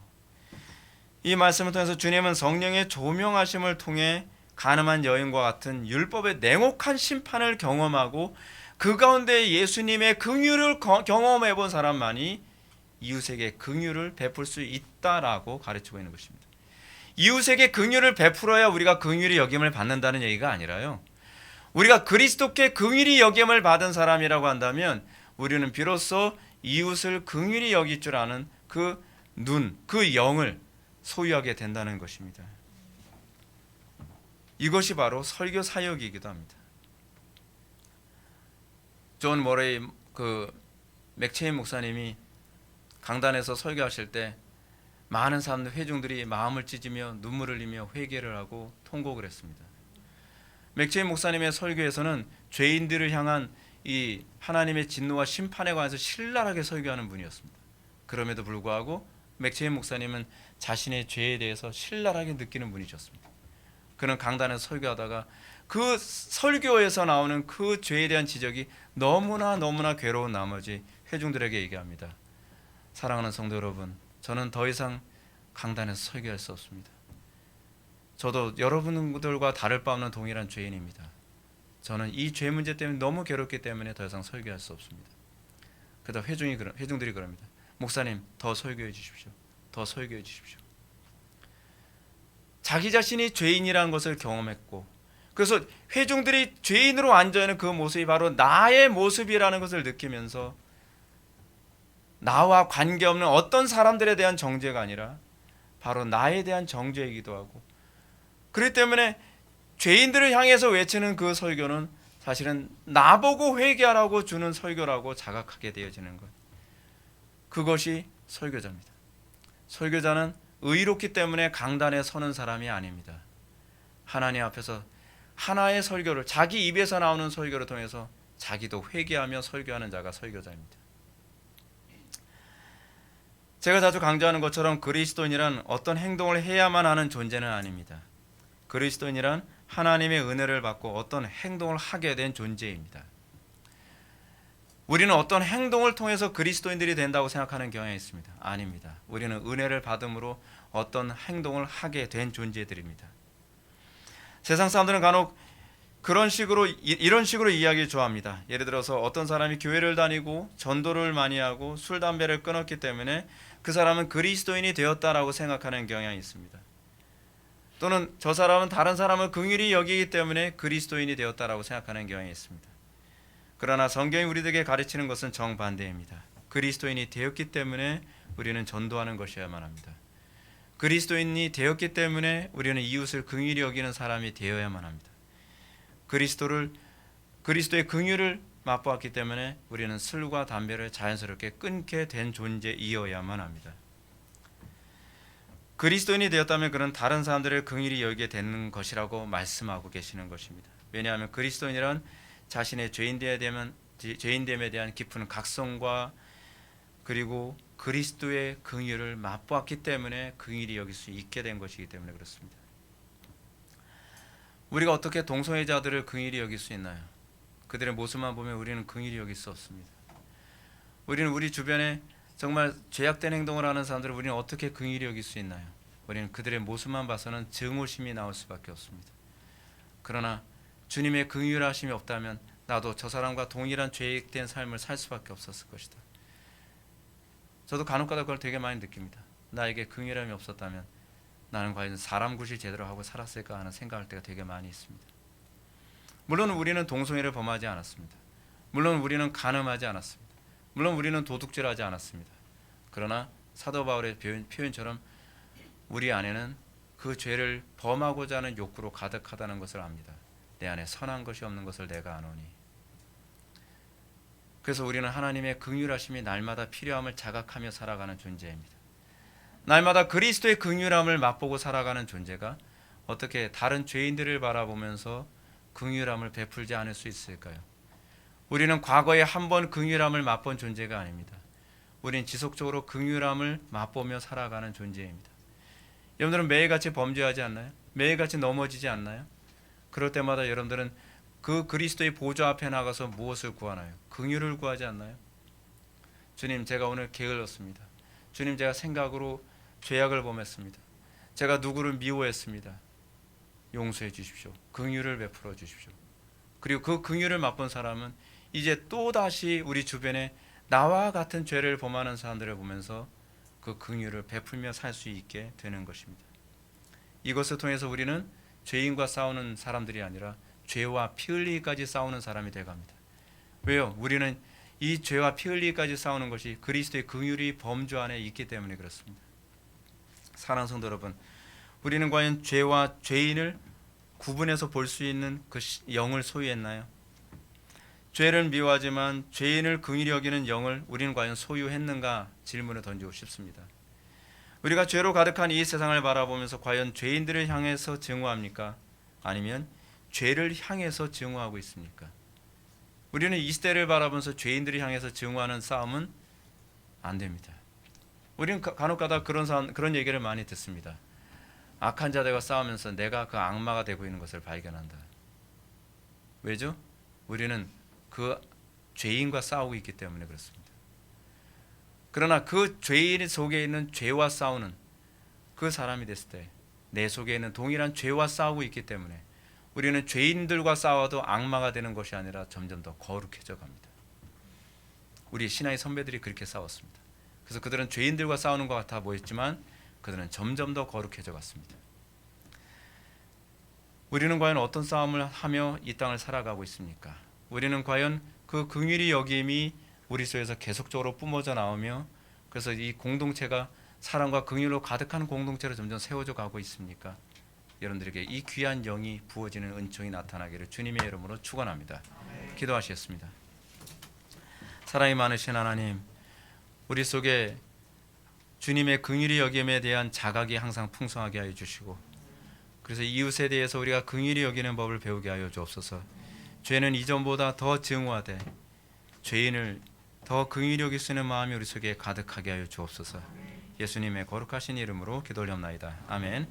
이 말씀을 통해서 주님은 성령의 조명하심을 통해 가늠한 여인과 같은 율법의 냉혹한 심판을 경험하고 그 가운데 예수님의 긍휼을 경험해 본 사람만이 이웃에게 긍휼을 베풀 수 있다라고 가르치고 있는 것입니다. 이웃에게 긍휼을 베풀어야 우리가 긍휼히 여김을 받는다는 얘기가 아니라요, 우리가 그리스도께 긍휼히 여김을 받은 사람이라고 한다면 우리는 비로소 이웃을 긍휼히 여길 줄 아는 그 눈, 그 영을 소유하게 된다는 것입니다. 이것이 바로 설교 사역이기도 합니다. 존 머레이 맥체인 목사님이 강단에서 설교하실 때 많은 사람들, 회중들이 마음을 찢으며 눈물을 흘리며 회개를 하고 통곡을 했습니다. 맥체인 목사님의 설교에서는 죄인들을 향한 이 하나님의 진노와 심판에 관해서 신랄하게 설교하는 분이었습니다. 그럼에도 불구하고 맥체인 목사님은 자신의 죄에 대해서 신랄하게 느끼는 분이셨습니다. 그는 강단에서 설교하다가 그 설교에서 나오는 그 죄에 대한 지적이 너무나 괴로운 나머지 회중들에게 얘기합니다. 사랑하는 성도 여러분, 저는 더 이상 강단에서 설교할 수 없습니다. 저도 여러분들과 다를 바 없는 동일한 죄인입니다. 저는 이 죄 문제 때문에 너무 괴롭기 때문에 더 이상 설교할 수 없습니다. 그러다 회중들이 그럽니다. 목사님, 더 설교해 주십시오. 더 설교해 주십시오. 자기 자신이 죄인이라는 것을 경험했고, 그래서 회중들이 죄인으로 앉아있는 그 모습이 바로 나의 모습이라는 것을 느끼면서 나와 관계없는 어떤 사람들에 대한 정죄가 아니라 바로 나에 대한 정죄이기도 하고, 그렇기 때문에 죄인들을 향해서 외치는 그 설교는 사실은 나보고 회개하라고 주는 설교라고 자각하게 되어지는 것, 그것이 설교자입니다. 설교자는 의롭기 때문에 강단에 서는 사람이 아닙니다. 하나님 앞에서 하나의 설교를, 자기 입에서 나오는 설교를 통해서 자기도 회개하며 설교하는 자가 설교자입니다. 제가 자주 강조하는 것처럼 그리스도인이란 어떤 행동을 해야만 하는 존재는 아닙니다. 그리스도인이란 하나님의 은혜를 받고 어떤 행동을 하게 된 존재입니다. 우리는 어떤 행동을 통해서 그리스도인들이 된다고 생각하는 경향이 있습니다. 아닙니다. 우리는 은혜를 받음으로 어떤 행동을 하게 된 존재들입니다. 세상 사람들은 간혹 이런 식으로 이야기 좋아합니다. 예를 들어서 어떤 사람이 교회를 다니고 전도를 많이 하고 술, 담배를 끊었기 때문에 그 사람은 그리스도인이 되었다라고 생각하는 경향이 있습니다. 또는 저 사람은 다른 사람을 긍휼히 여기기 때문에 그리스도인이 되었다라고 생각하는 경향이 있습니다. 그러나 성경이 우리에게 가르치는 것은 정반대입니다. 그리스도인이 되었기 때문에 우리는 전도하는 것이어야만 합니다. 그리스도인이 되었기 때문에 우리는 이웃을 긍휼히 여기는 사람이 되어야만 합니다. 그리스도의 긍휼을 맛보았기 때문에 우리는 술과 담배를 자연스럽게 끊게 된 존재이어야만 합니다. 그리스도인이 되었다면 그는 다른 사람들을 긍휼히 여기게 되는 것이라고 말씀하고 계시는 것입니다. 왜냐하면 그리스도인이란 자신의 죄인됨에 대한 깊은 각성과 그리고 그리스도의 긍휼을 맛보았기 때문에 긍휼히 여길 수 있게 된 것이기 때문에 그렇습니다. 우리가 어떻게 동성애자들을 긍휼히 여길 수 있나요? 그들의 모습만 보면 우리는 긍휼히 여길 수 없습니다. 우리는 우리 주변에 정말 죄악된 행동을 하는 사람들을 우리는 어떻게 긍휼히 여길 수 있나요? 우리는 그들의 모습만 봐서는 증오심이 나올 수밖에 없습니다. 그러나 주님의 긍휼하심이 없다면 나도 저 사람과 동일한 죄악된 삶을 살 수밖에 없었을 것이다. 저도 간혹가다 그걸 되게 많이 느낍니다. 나에게 긍휼함이 없었다면 나는 과연 사람 굿을 제대로 하고 살았을까 하는 생각할 때가 되게 많이 있습니다. 물론 우리는 동성애를 범하지 않았습니다. 물론 우리는 간음하지 않았습니다. 물론 우리는 도둑질하지 않았습니다. 그러나 사도 바울의 표현처럼 우리 안에는 그 죄를 범하고자 하는 욕구로 가득하다는 것을 압니다. 내 안에 선한 것이 없는 것을 내가 아노니. 그래서 우리는 하나님의 긍휼하심이 날마다 필요함을 자각하며 살아가는 존재입니다. 날마다 그리스도의 긍휼함을 맛보고 살아가는 존재가 어떻게 다른 죄인들을 바라보면서 긍휼함을 베풀지 않을 수 있을까요? 우리는 과거에 한 번 긍휼함을 맛본 존재가 아닙니다. 우리는 지속적으로 긍휼함을 맛보며 살아가는 존재입니다. 여러분들은 매일같이 범죄하지 않나요? 매일같이 넘어지지 않나요? 그럴 때마다 여러분들은 그 그리스도의 보좌 앞에 나가서 무엇을 구하나요? 긍휼을 구하지 않나요? 주님, 제가 오늘 게을렀습니다. 주님, 제가 생각으로 죄악을 범했습니다. 제가 누구를 미워했습니다. 용서해 주십시오. 긍휼을 베풀어 주십시오. 그리고 그 긍휼을 맛본 사람은 이제 또다시 우리 주변에 나와 같은 죄를 범하는 사람들을 보면서 그 긍휼을 베풀며 살 수 있게 되는 것입니다. 이것을 통해서 우리는 죄인과 싸우는 사람들이 아니라 죄와 피 흘리기까지 싸우는 사람이 되어갑니다. 왜요? 우리는 이 죄와 피 흘리기까지 싸우는 것이 그리스도의 긍휼이 범주 안에 있기 때문에 그렇습니다. 사랑하는 성도 여러분, 우리는 과연 죄와 죄인을 구분해서 볼 수 있는 그 영을 소유했나요? 죄를 미워하지만 죄인을 긍휼히 여기는 영을 우리는 과연 소유했는가 질문을 던지고 싶습니다. 우리가 죄로 가득한 이 세상을 바라보면서 과연 죄인들을 향해서 증오합니까? 아니면 죄를 향해서 증오하고 있습니까? 우리는 이 시대를 바라보면서 죄인들을 향해서 증오하는 싸움은 안 됩니다. 우리는 간혹가다 그런 얘기를 많이 듣습니다. 악한 자들과 싸우면서 내가 그 악마가 되고 있는 것을 발견한다. 왜죠? 우리는 그 죄인과 싸우고 있기 때문에 그렇습니다. 그러나 그 죄인 속에 있는 죄와 싸우는 그 사람이 됐을 때 내 속에 있는 동일한 죄와 싸우고 있기 때문에 우리는 죄인들과 싸워도 악마가 되는 것이 아니라 점점 더 거룩해져 갑니다. 우리 신앙의 선배들이 그렇게 싸웠습니다. 그래서 그들은 죄인들과 싸우는 것 같아 보였지만 그들은 점점 더 거룩해져 갔습니다. 우리는 과연 어떤 싸움을 하며 이 땅을 살아가고 있습니까? 우리는 과연 그 긍휼히 여김이 우리 속에서 계속적으로 뿜어져 나오며 그래서 이 공동체가 사랑과 긍휼로 가득한 공동체로 점점 세워져 가고 있습니까? 여러분들에게 이 귀한 영이 부어지는 은총이 나타나기를 주님의 이름으로 축원합니다. 기도하시겠습니다. 사랑이 많으신 하나님, 우리 속에 주님의 긍휼히 여김에 대한 자각이 항상 풍성하게 하여 주시고 그래서 이웃에 대해서 우리가 긍휼히 여기는 법을 배우게 하여 주옵소서. 죄는 이전보다 더 증오하되 죄인을 더 긍휼히 여길 수 있는 마음이 우리 속에 가득하게 하여 주옵소서. 예수님의 거룩하신 이름으로 기도 올려옵나이다. 아멘.